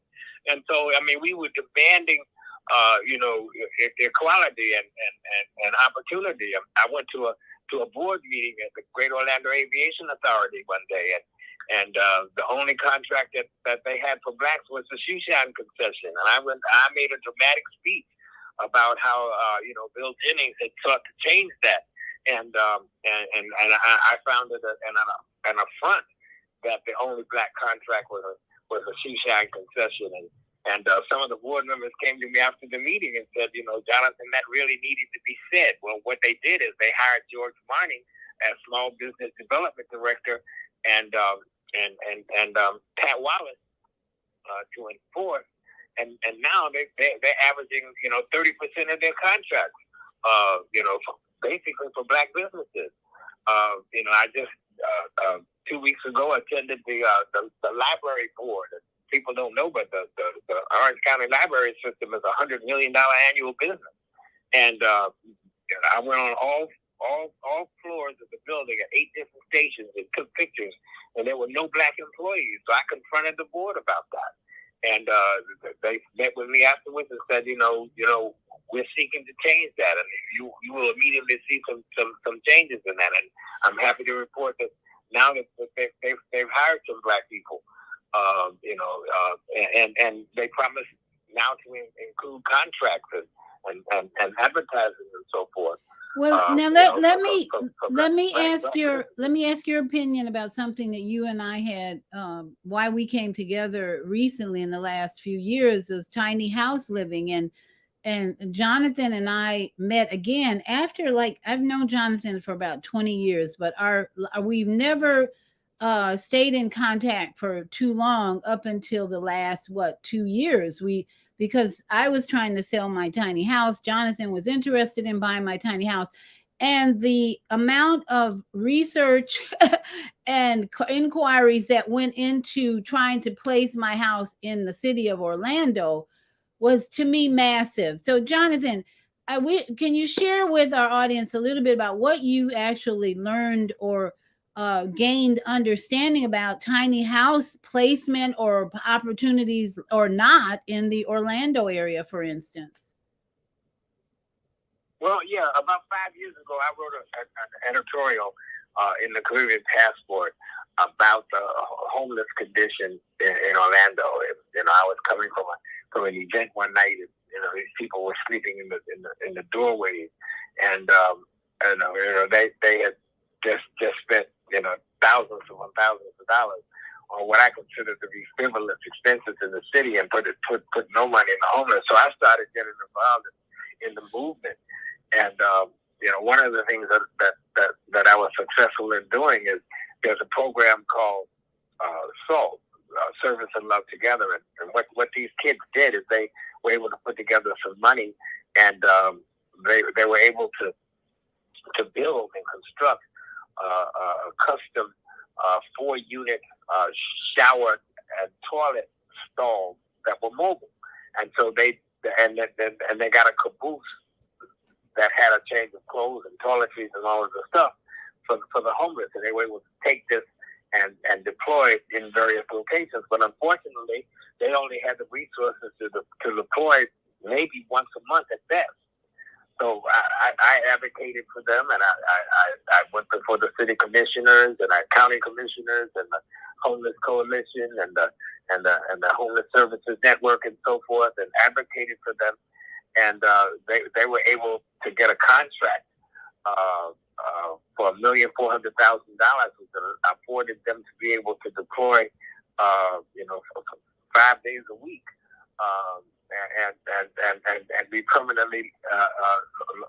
And so, I mean, we were demanding equality and opportunity. I went to a board meeting at the Great Orlando Aviation Authority one day, and the only contract that they had for blacks was the shoeshine concession. And I made a dramatic speech about how Bill Jennings had sought to change that, and I found it an affront that the only black contract was a shoeshine concession. And some of the board members came to me after the meeting and said, Jonathan, that really needed to be said. Well, what they did is they hired George Marning as small business development director and Pat Wallace to enforce. And now they're averaging 30% of their contracts, basically for black businesses. I just 2 weeks ago attended the library board. People don't know, but the Orange County Library System is a $100 million annual business, and I went on all floors of the building at 8 different stations and took pictures, and there were no black employees. So I confronted the board about that, and they met with me afterwards and said, we're seeking to change that, and you will immediately see some changes in that. And I'm happy to report that now that they've hired some black people. And they promise now to include contracts and advertising and so forth. Well, now let me ask your opinion about something that you and I had. Why we came together recently in the last few years is tiny house living, and Jonathan and I met again after, I've known Jonathan for about 20 years, but we've never stayed in contact for too long up until the last 2 years. Because I was trying to sell my tiny house, Jonathan was interested in buying my tiny house, and the amount of research and inquiries that went into trying to place my house in the city of Orlando was, to me, massive. So Jonathan, can you share with our audience a little bit about what you actually learned or gained understanding about tiny house placement or opportunities or not in the Orlando area, for instance? Well, yeah, about 5 years ago, I wrote an editorial in the Caribbean Passport about the homeless condition in Orlando. I was coming from an event one night, and these people were sleeping in the doorways, and they had just spent thousands of dollars on what I consider to be frivolous expenses in the city, and put no money in the homeless. So I started getting involved in the movement. And one of the things that I was successful in doing is there's a program called SALT, Service and Love Together. And what these kids did is they were able to put together some money, and they were able to build and construct a custom 4-unit shower and toilet stalls that were mobile. And so they got a caboose that had a change of clothes and toiletries and all of the stuff for the homeless, and they were able to take this and deploy it in various locations. But unfortunately, they only had the resources to deploy maybe once a month at best. So I advocated for them, and I went before the city commissioners and our county commissioners and the homeless coalition and the homeless services network and so forth, and advocated for them. And they were able to get a contract for $1,400,000, which afforded them to be able to deploy, 5 days a week, and be permanently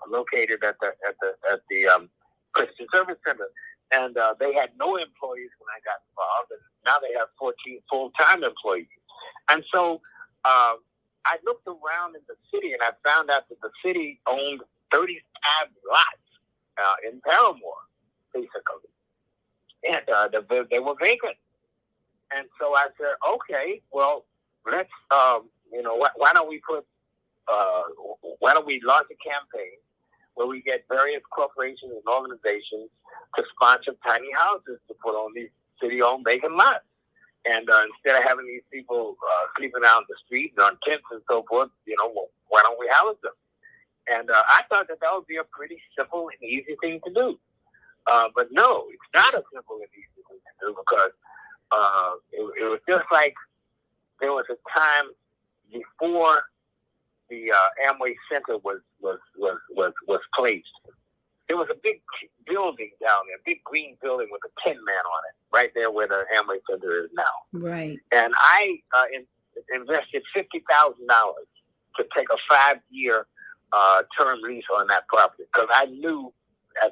located at the Christian Service Center. And they had no employees when I got involved, and now they have 14 full-time employees. And so I looked around in the city, and I found out that the city owned 35 lots in Paramore, basically. And they were vacant. And so I said, okay, well, let's, why don't we launch a campaign where we get various corporations and organizations to sponsor tiny houses to put on these city-owned vacant lots. And instead of having these people sleeping out in the street and on tents and so forth, why don't we house them? And I thought that would be a pretty simple and easy thing to do. But no, it's not a simple and easy thing to do, because it was just like there was a time before the Amway Center was placed. There was a big building down there, a big green building with a Tin Man on it, right there where the Amway Center is now. Right. And I invested $50,000 to take a 5-year term lease on that property, because I knew, as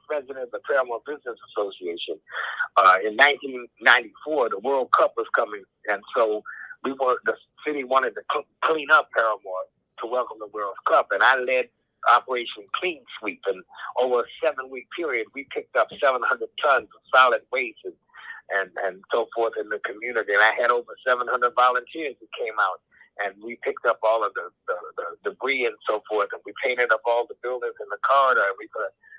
president of the Paramore Business Association, in 1994, the World Cup was coming, and so the city wanted to clean up Paramore to welcome the World Cup, and I led Operation Clean Sweep, and over a 7-week period, we picked up 700 tons of solid waste and so forth in the community, and I had over 700 volunteers who came out, and we picked up all of the debris and so forth, and we painted up all the buildings in the corridor, and we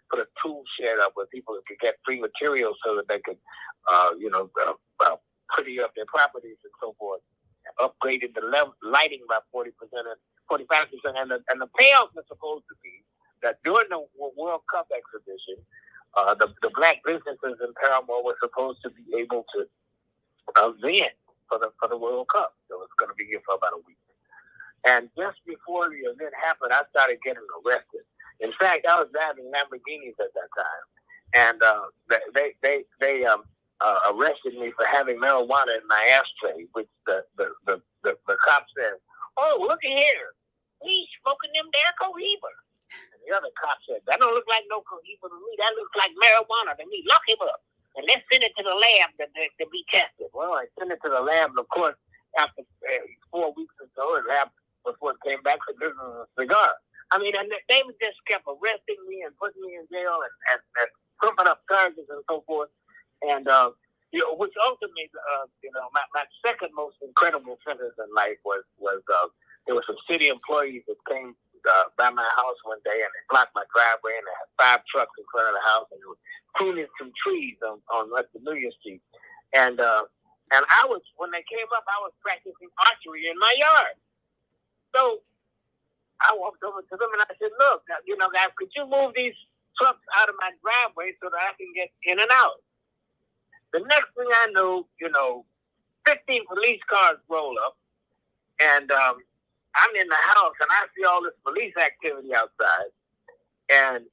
put a tool shed up where people could get free materials so that they could, pretty up their properties and so forth. Upgraded the lighting by 40% and 45%, and the payoff was supposed to be that during the World Cup exhibition, the black businesses in Paramore were supposed to be able to vent for the World Cup. So it was going to be here for about a week. And just before the event happened, I started getting arrested. In fact, I was driving Lamborghinis at that time, and they arrested me for having marijuana in my ashtray, which the cop said, "Oh, look at here, we smoking them there cohiba." And the other cop said, "That don't look like no cohiba to me. That looks like marijuana to me. Lock him up and let's send it to the lab to be tested." Well, I sent it to the lab, and of course, after 4 weeks or so, it happened before it came back to this is a cigar. I mean, and they just kept arresting me and putting me in jail and pumping up charges and so forth. And, which ultimately, my second most incredible sentence in life was there were some city employees that came by my house one day, and they blocked my driveway, and they had 5 trucks in front of the house, and they were pruning some trees on West Amelia Street. And I was, when they came up, I was practicing archery in my yard. So I walked over to them and I said, look, guys, could you move these trucks out of my driveway so that I can get in and out? The next thing I knew, 15 police cars roll up, and I'm in the house and I see all this police activity outside. And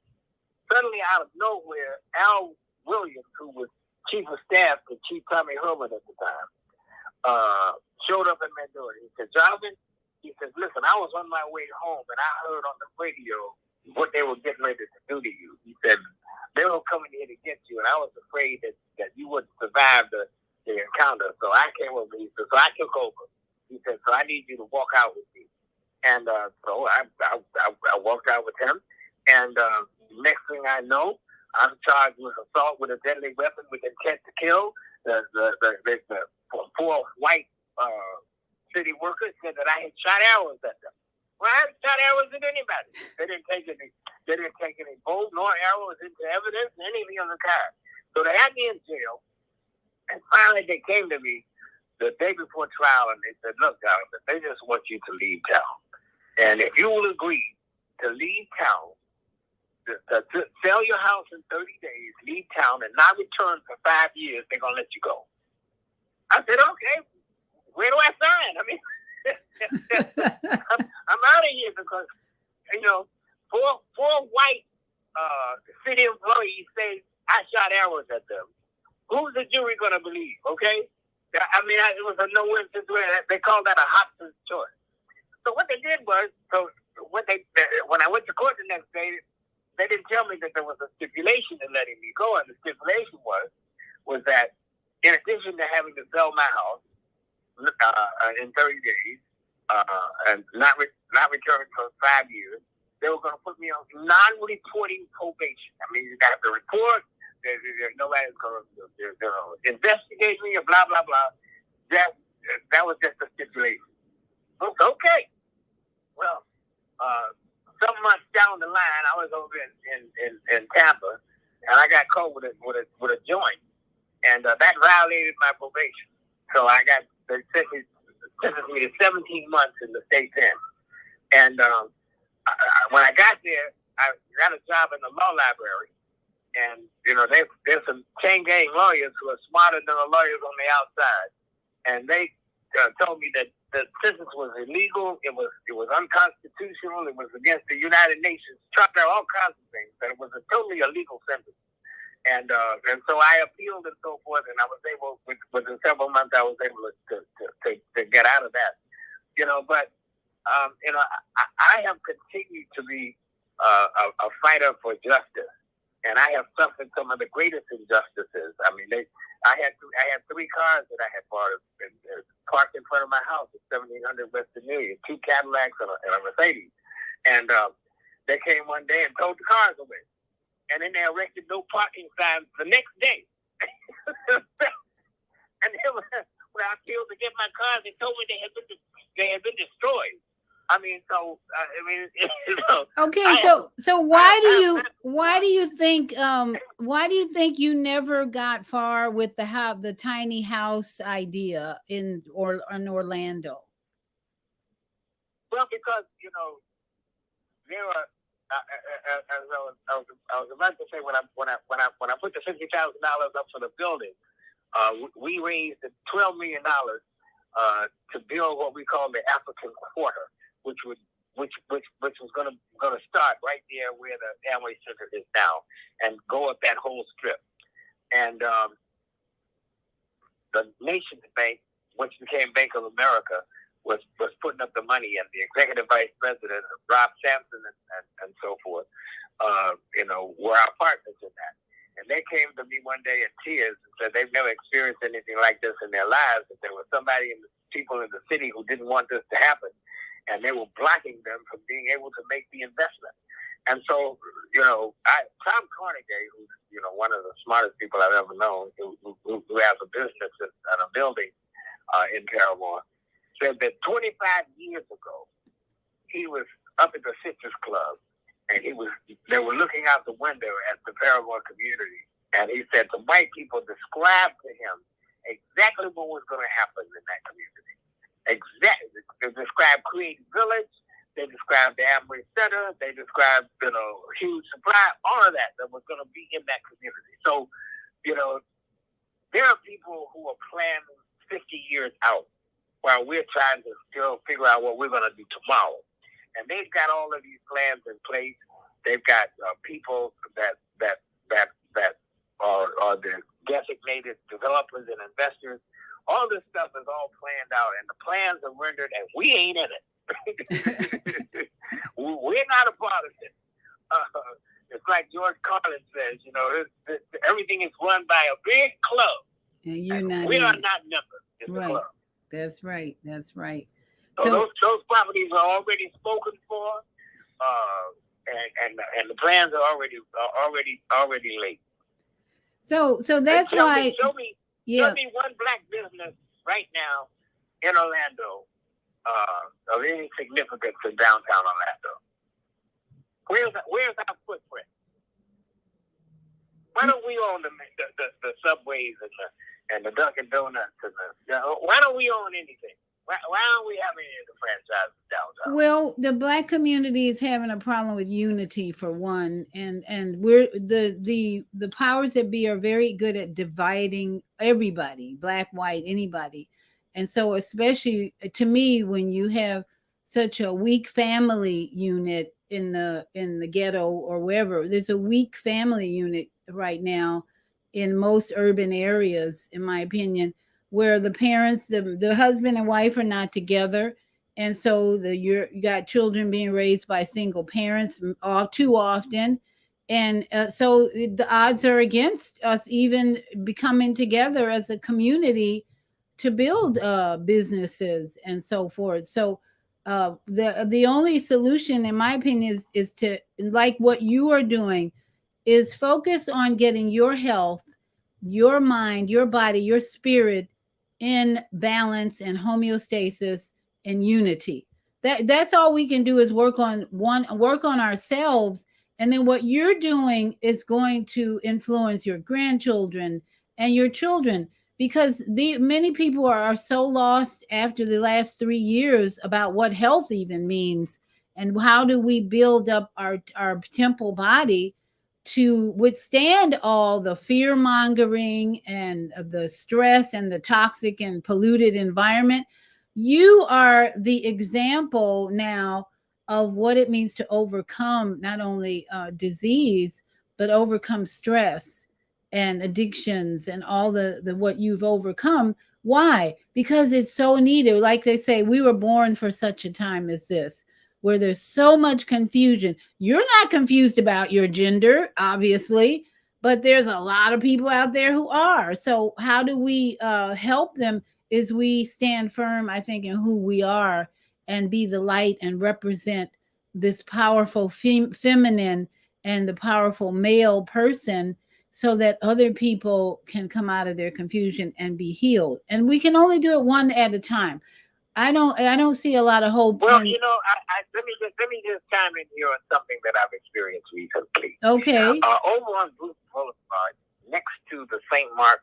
suddenly out of nowhere, Al Williams, who was Chief of Staff to Chief Tommy Herman at the time, showed up in my door. He said, Jonathan, he says, listen, I was on my way home and I heard on the radio what they were getting ready to do to you. He said, they were coming here to get you, and I was afraid that you wouldn't survive the encounter. So I came over. He said, so I took over. He said, so I need you to walk out with me. And so I walked out with him. And next thing I know, I'm charged with assault with a deadly weapon with intent to kill. The 4 white city workers said that I had shot arrows at them. Well, I haven't shot arrows at anybody. They didn't take any bolt nor arrows into evidence and anything on the car. So they had me in jail. And finally they came to me the day before trial and they said, look, Jonathan, they just want you to leave town. And if you will agree to leave town, to sell your house in 30 days, leave town, and not return for 5 years, they're going to let you go. I said, okay, where do I sign? I mean, I'm out of here because, four white city employees say I shot arrows at them. Who's the jury going to believe, okay? I mean, it was a no-win situation. They called that a Hobson's choice. So what they did was, when I went to court the next day, they didn't tell me that there was a stipulation in letting me go, and the stipulation was that in addition to having to sell my house in 30 days and not return for 5 years, they were going to put me on non-reporting probation. I mean, you got to report. Nobody's going to investigate me or blah, blah, blah. That was just a stipulation. Okay. Well, some months down the line, I was over in Tampa, and I got caught with a joint, and that violated my probation. So they sentenced me to 17 months in the state pen. And when I got there, I got a job in the law library, and there's some chain gang lawyers who are smarter than the lawyers on the outside, and they told me that the sentence was illegal, it was unconstitutional, it was against the United Nations Charter, all kinds of things, that it was a totally illegal sentence. And so I appealed and so forth, and I was able, within several months, I was able to get out of that. But I have continued to be a fighter for justice, and I have suffered some of the greatest injustices. I mean, I had 3 cars that I had bought parked in front of my house at 1700 West Amelia, 2 Cadillacs and a Mercedes. And they came one day and towed the cars away. And then they erected no parking signs the next day. And then when I appealed to get my cars, they told me they had been destroyed. I mean, so Okay, so why do you think you never got far with the tiny house idea in Orlando? Well, because there are. I was about to say when I put the $50,000 up for the building, we raised $12 million to build what we call the African Quarter, which was going to start right there where the Amway Center is now, and go up that whole strip. And the Nations Bank, which became Bank of America, was putting up the money, and the executive vice president, Rob Sampson, and so forth, were our partners in that. And they came to me one day in tears and said they've never experienced anything like this in their lives, that there was people in the city who didn't want this to happen, and they were blocking them from being able to make the investment. And so, Tom Carnegie, who's, one of the smartest people I've ever known, who has a business and a building in Paramore, said that 25 years ago, he was up at the Citrus Paramore community, and he said the white people described to him exactly what was going to happen in that community. Exactly. They described Creative Village. They described the Amway Center. They described, huge supply, all of that was going to be in that community. So, there are people who are planning 50 years out while we're trying to still figure out what we're going to do tomorrow. And they've got all of these plans in place. They've got people that are the designated developers and investors. All this stuff is all planned out, and the plans are rendered, and we ain't in it. We're not a part of it. It's like George Carlin says, everything is run by a big club. And we are not members in the club. That's right. That's right. So those properties are already spoken for, and the plans are already laid. So that's why. Show me one black business right now in Orlando of any significance in downtown Orlando. Where's our footprint? Why don't we own the Subways and the Dunkin' Donuts why don't we own anything? Why don't we have any of the franchises downtown? Well, the black community is having a problem with unity for one, and we're the powers that be are very good at dividing everybody, black, white, anybody. And so especially to me, when you have such a weak family unit in the ghetto or wherever, there's a weak family unit right now in most urban areas, in my opinion, where the parents, the husband and wife are not together. And so you got children being raised by single parents all too often. And so the odds are against us even becoming together as a community to build businesses and so forth. So the only solution, in my opinion, is to, like what you are doing, is focus on getting your health, your mind, your body, your spirit in balance and homeostasis and unity. That's all we can do is work on ourselves. And then what you're doing is going to influence your grandchildren and your children, because many people are so lost after the last 3 years about what health even means and how do we build up our temple body to withstand all the fear mongering and the stress and the toxic and polluted environment. You are the example now of what it means to overcome not only disease, but overcome stress and addictions and all the what you've overcome. Why? Because it's so needed. Like they say, we were born for such a time as this, where there's so much confusion. You're not confused about your gender, obviously, but there's a lot of people out there who are. So how do we help them? Is we stand firm, I think, in who we are and be the light and represent this powerful feminine and the powerful male person, so that other people can come out of their confusion and be healed. And we can only do it one at a time. I don't see a lot of hope. Well, let me just chime in here on something that I've experienced recently. Okay. Over on Blue Boulevard, next to the St. Mark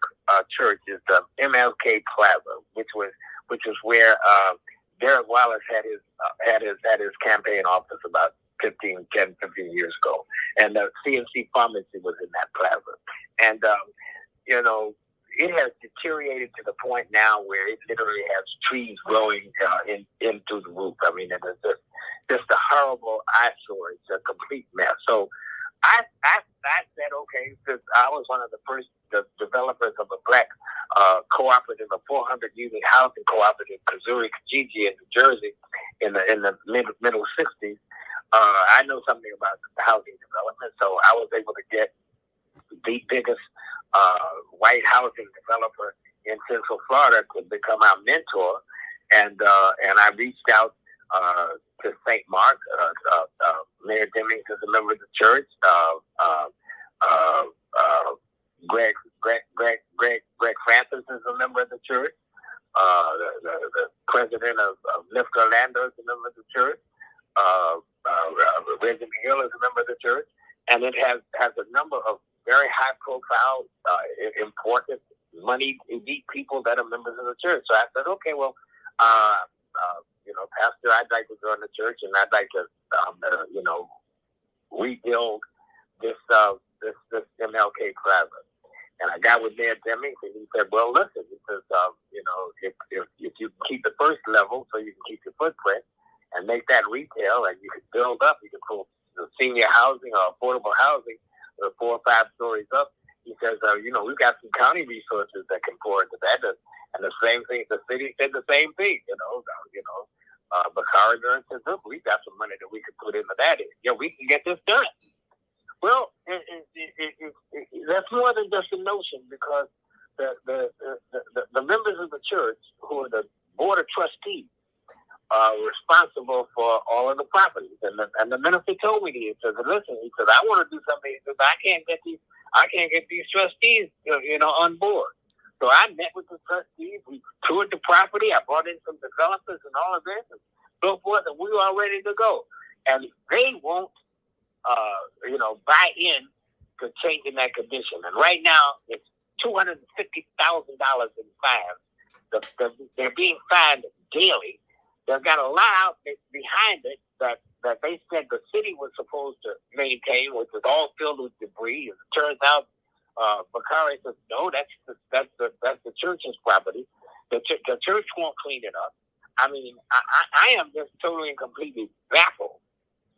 Church, is the MLK Plaza, which is where Derek Wallace had his campaign office about 15 years ago, and the CNC pharmacy was in that plaza, and it has deteriorated to the point now where it literally has trees growing into the roof. I mean, it is just a horrible eyesore. It's a complete mess. So I said, okay, because I was one of the first developers of a black cooperative, a 400-unit housing cooperative, Kazuri Kijiji in New Jersey, in the middle 60s. I know something about housing development, so I was able to get the biggest white housing developer in Central Florida to become our mentor, and I reached out to St. Mark. Mayor Demings is a member of the church. Greg Francis is a member of the church. The president of Lift Orlando is a member of the church. Reggie Hill is a member of the church, and it has a number of very high profile, important, money, elite people that are members of the church. So I said, okay, well, Pastor, I'd like to join the church, and I'd like to, rebuild this MLK Plaza. And I got with Mayor Demings, and he said, well, listen, he says, if you keep the first level so you can keep your footprint and make that retail, and you can build up, you can put the senior housing or affordable housing 4 or 5 stories up. He says, we've got some county resources that can pour into that. And the same thing, the city said the same thing, Bakari Burns says, look, we've got some money that we could put into that. Yeah, we can get this done. Well, that's more than just a notion, because the members of the church, who are the board of trustees, are responsible for all of the properties. And the minister told me, he said, listen, he said, I want to do something. He said, I can't get these trustees, on board. So I met with the trustees. We toured the property. I brought in some developers and all of this and so forth, and we were all ready to go. And they won't, buy in to changing that condition. And right now, it's $250,000 in fines. They're being fined daily. They've got a lot out behind it that they said the city was supposed to maintain, which is all filled with debris. And it turns out, Bakari says, no, that's the church's property. The church won't clean it up. I mean, I am just totally and completely baffled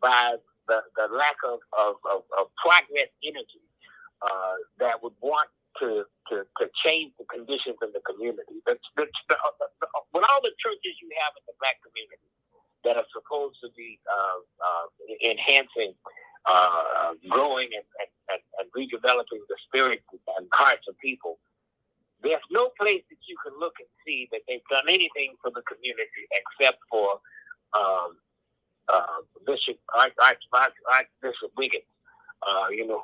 by the lack of progress energy that would want to change the conditions in the community. With all the churches you have in the Black community that are supposed to be enhancing, growing, and redeveloping the spirit and hearts of people, there's no place that you can look and see that they've done anything for the community except for Archbishop Wiggins,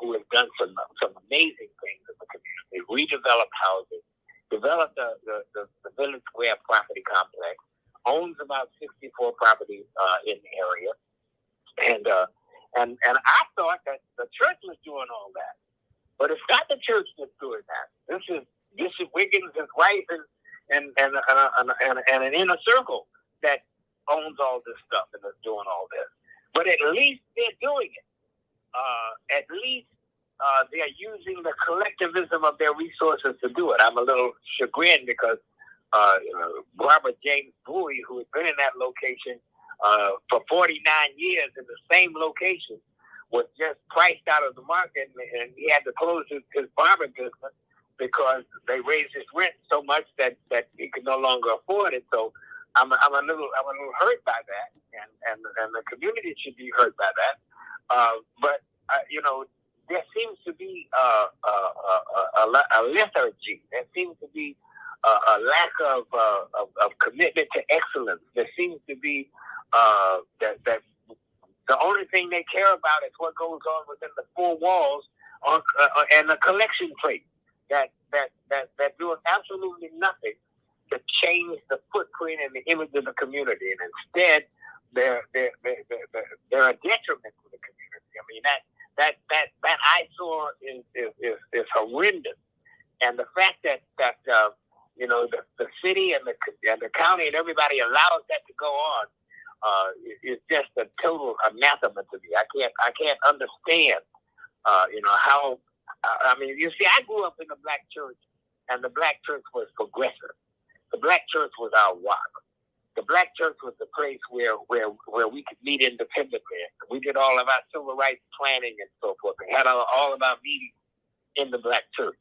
who has done some amazing things in the community, redeveloped housing, developed the Village Square property complex, owns about 64 properties in the area, and I thought that the church was doing all that, but it's not the church that's doing that. This is Bishop Wiggins, his wife, and an inner circle that owns all this stuff and is doing all this. But at least they're doing it. At least they're using the collectivism of their resources to do it. I'm a little chagrined because Robert James Bowie, who has been in that location for 49 years in the same location, was just priced out of the market, and he had to close his barber business because they raised his rent so much that he could no longer afford it. So I'm a little hurt by that, and the community should be hurt by that. But there seems to be a lethargy. There seems to be a lack of commitment to excellence. There seems to be that the only thing they care about is what goes on within the 4 walls and the collection plate. That doing absolutely nothing to change the footprint and the image of the community, and instead they're a detriment to the community. I mean, that eyesore is horrendous, and the fact that the city and the county and everybody allows that to go on is just a total anathema to me. I can't understand how. I mean, you see, I grew up in the Black church, and the Black church was progressive. The Black church was our rock. The Black church was the place where we could meet independently. We did all of our civil rights planning and so forth. We had all of our meetings in the Black church,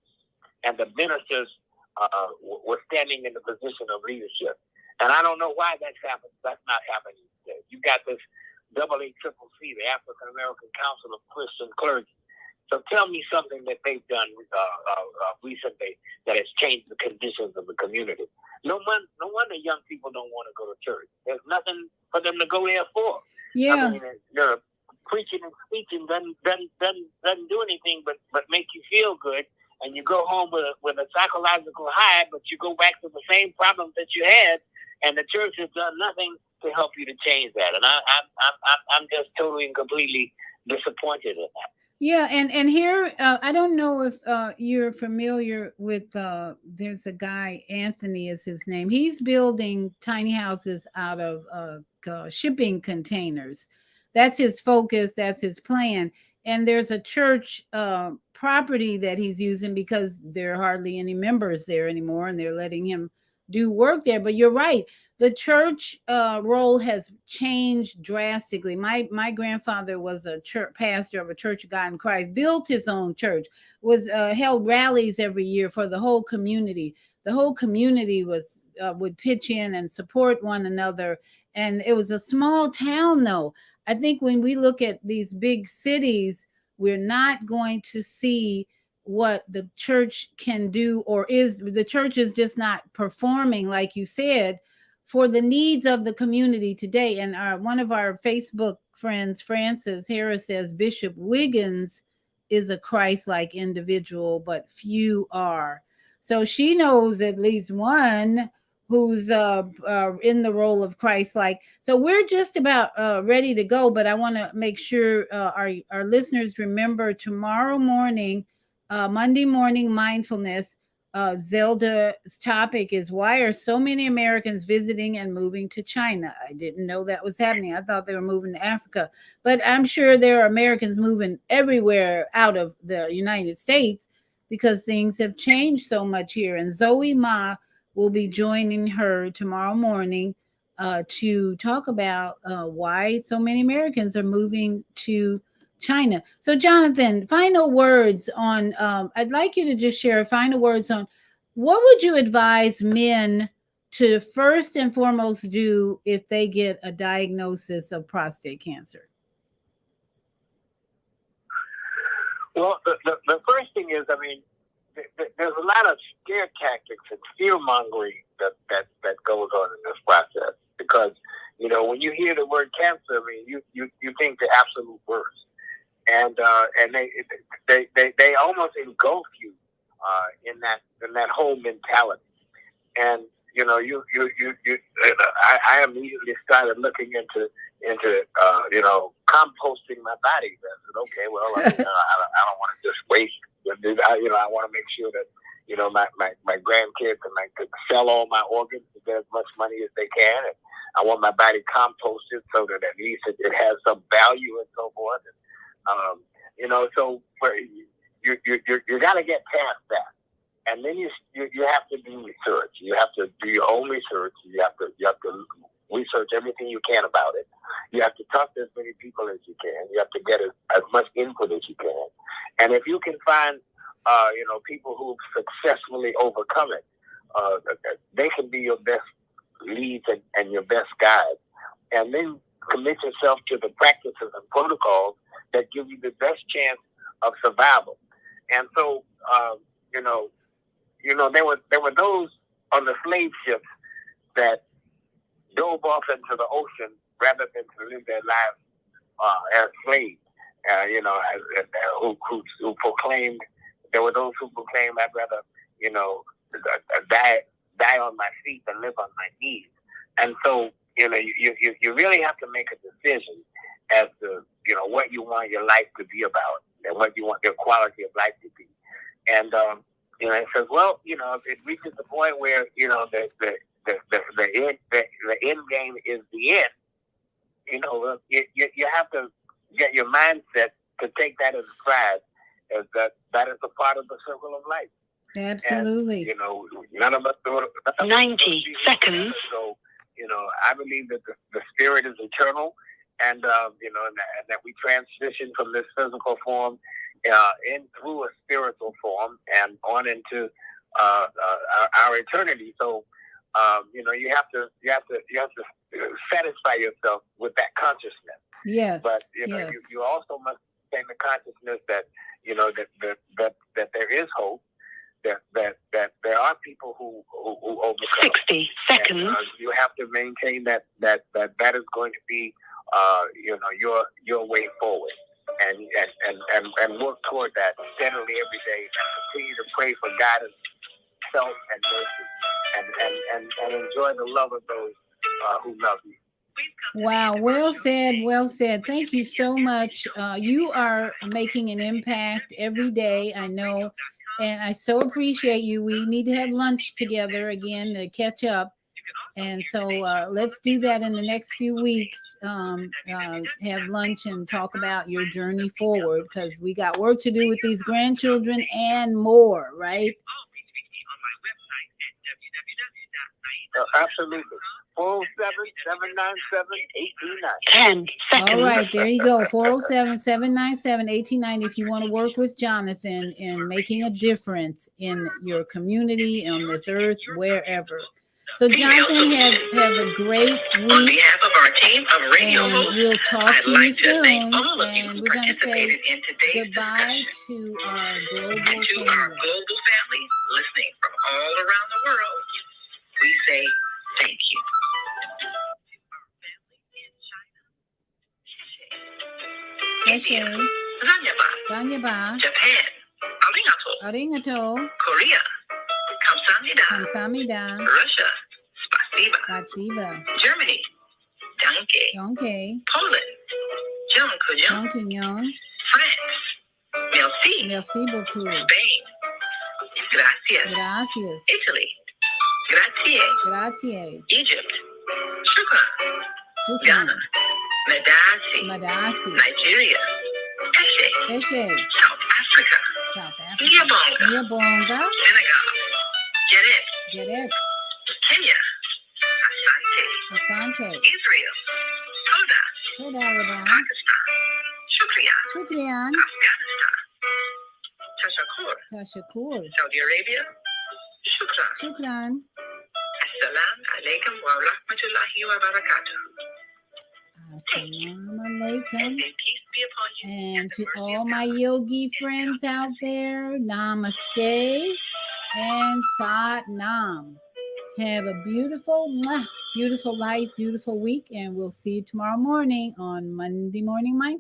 and the ministers were standing in the position of leadership. And I don't know why that's happened. That's not happening today. You got this AACCC, the African American Council of Christian Clergy. So tell me something that they've done recently that has changed the conditions of the community. No wonder young people don't want to go to church. There's nothing for them to go there for. Yeah. I mean, preaching and speaking doesn't do anything but make you feel good, and you go home with a psychological high, but you go back to the same problems that you had, and the church has done nothing to help you to change that. And I'm just totally and completely disappointed in that. Yeah, and here I don't know if you're familiar with there's a guy, Anthony is his name. He's building tiny houses out of shipping containers. That's his focus, that's his plan. And there's a church property that he's using because there are hardly any members there anymore, and they're letting him do work there. But you're right, the church role has changed drastically. My grandfather was a church pastor of a Church of God in Christ, built his own church, was held rallies every year for the whole community. The whole community was would pitch in and support one another, and it was a small town though. I think when we look at these big cities, we're not going to see what the church can do, or is the church is just not performing like you said for the needs of the community today. And one of our Facebook friends, Francis Harris, says Bishop Wiggins is a Christ-like individual, but few are. So she knows at least one who's in the role of Christ-like. So we're just about ready to go, but I want to make sure our listeners remember tomorrow morning, Monday morning mindfulness. Zelda's topic is, why are so many Americans visiting and moving to China? I didn't know that was happening. I thought they were moving to Africa, but I'm sure there are Americans moving everywhere out of the United States because things have changed so much here. And Zoe Ma will be joining her tomorrow morning to talk about why so many Americans are moving to China. So, Jonathan, final words on, I'd like you to just share final words on what would you advise men to first and foremost do if they get a diagnosis of prostate cancer? Well, the first thing is, I mean, there's a lot of scare tactics and fear mongering that goes on in this process, because when you hear the word cancer, I mean, you think the absolute worst, and they almost engulf you in that whole mentality. And I immediately started looking into composting my body. I said, okay, well, I don't want to just waste. I want to make sure that my grandkids can sell all my organs to get as much money as they can, and I want my body composted so that at least it has some value and so forth. And, so you got to get past that. And then you have to do research. You have to do your own research. You have to research everything you can about it. You have to talk to as many people as you can. You have to get as much input as you can. And if you can find, people who've successfully overcome it, they can be your best leads and your best guides. And then commit yourself to the practices and protocols that give you the best chance of survival. And so, there were those on the slave ships that dove off into the ocean rather than to live their lives as slaves. Who proclaimed. There were those who proclaimed, I'd rather, die on my feet than live on my knees. And so, you really have to make a decision as to, what you want your life to be about and what you want your quality of life to be. And, it says, well, if it reaches the point where, the end game is the end, you have to get your mindset to take that as a prize, as that is a part of the circle of life. Absolutely. And, none of us 90 seconds. So, I believe that the spirit is eternal, and and that we transition from this physical form in through a spiritual form and on into our eternity. So, you have to satisfy yourself with that consciousness. Yes. But yes. you also must maintain the consciousness that that there is hope. That there are people who overcome. 60 seconds. And, you have to maintain that is going to be your way forward, and work toward that steadily every day, and continue to pray for guidance, self, and mercy, and enjoy the love of those who love you. Wow, well said, well said. Thank you so much. You are making an impact every day, I know, and I so appreciate you. We need to have lunch together again to catch up. And so let's do that in the next few weeks. Have lunch and talk about your journey forward because we got work to do with these grandchildren and more, right? Absolutely. 407-797-1890. 10 seconds. All right, there you go. 407-797-1890 if you want to work with Jonathan in making a difference in your community, on this earth, wherever. So Jonathan, have a great On week, behalf of our team of radio and hosts, we'll talk I'd to you like to soon. thank all of you And who we're going to say participated in today's goodbye discussion. to our global And to our family. global family listening from all around the world, we say thank you. India, Zanyaba, Japan, arigato. arigato, Korea, kamsahamnida. kamsamida, Russia, spasiba. spasiba, Germany, danke. donke, Poland, Jean. donkinyon, France, merci. merci beaucoup, Spain, gracias. gracias, Italy, grazie. grazie, Egypt, shukran. shukran, Ghana, medasi. madasi, Nigeria, eshe. eshe, South Africa, South Africa, Nyabonga. Nyabonga, Senegal, Geret. Geret, Kenya, asante. asante, Israel, toda. todaraba, Pakistan, shukriya. shukriyan, Afghanistan, tashakur. tashakur, Saudi Arabia, shukran. shukran. Assalamu alaikum wa rahmatullahi wa barakatuh. Assalamu alaikum. And may peace be upon you. And to the mercy all of my God. yogi friends out there, namaste and sat nam. Have a beautiful, beautiful life, beautiful week, and we'll see you tomorrow morning on Monday Morning Mindfulness.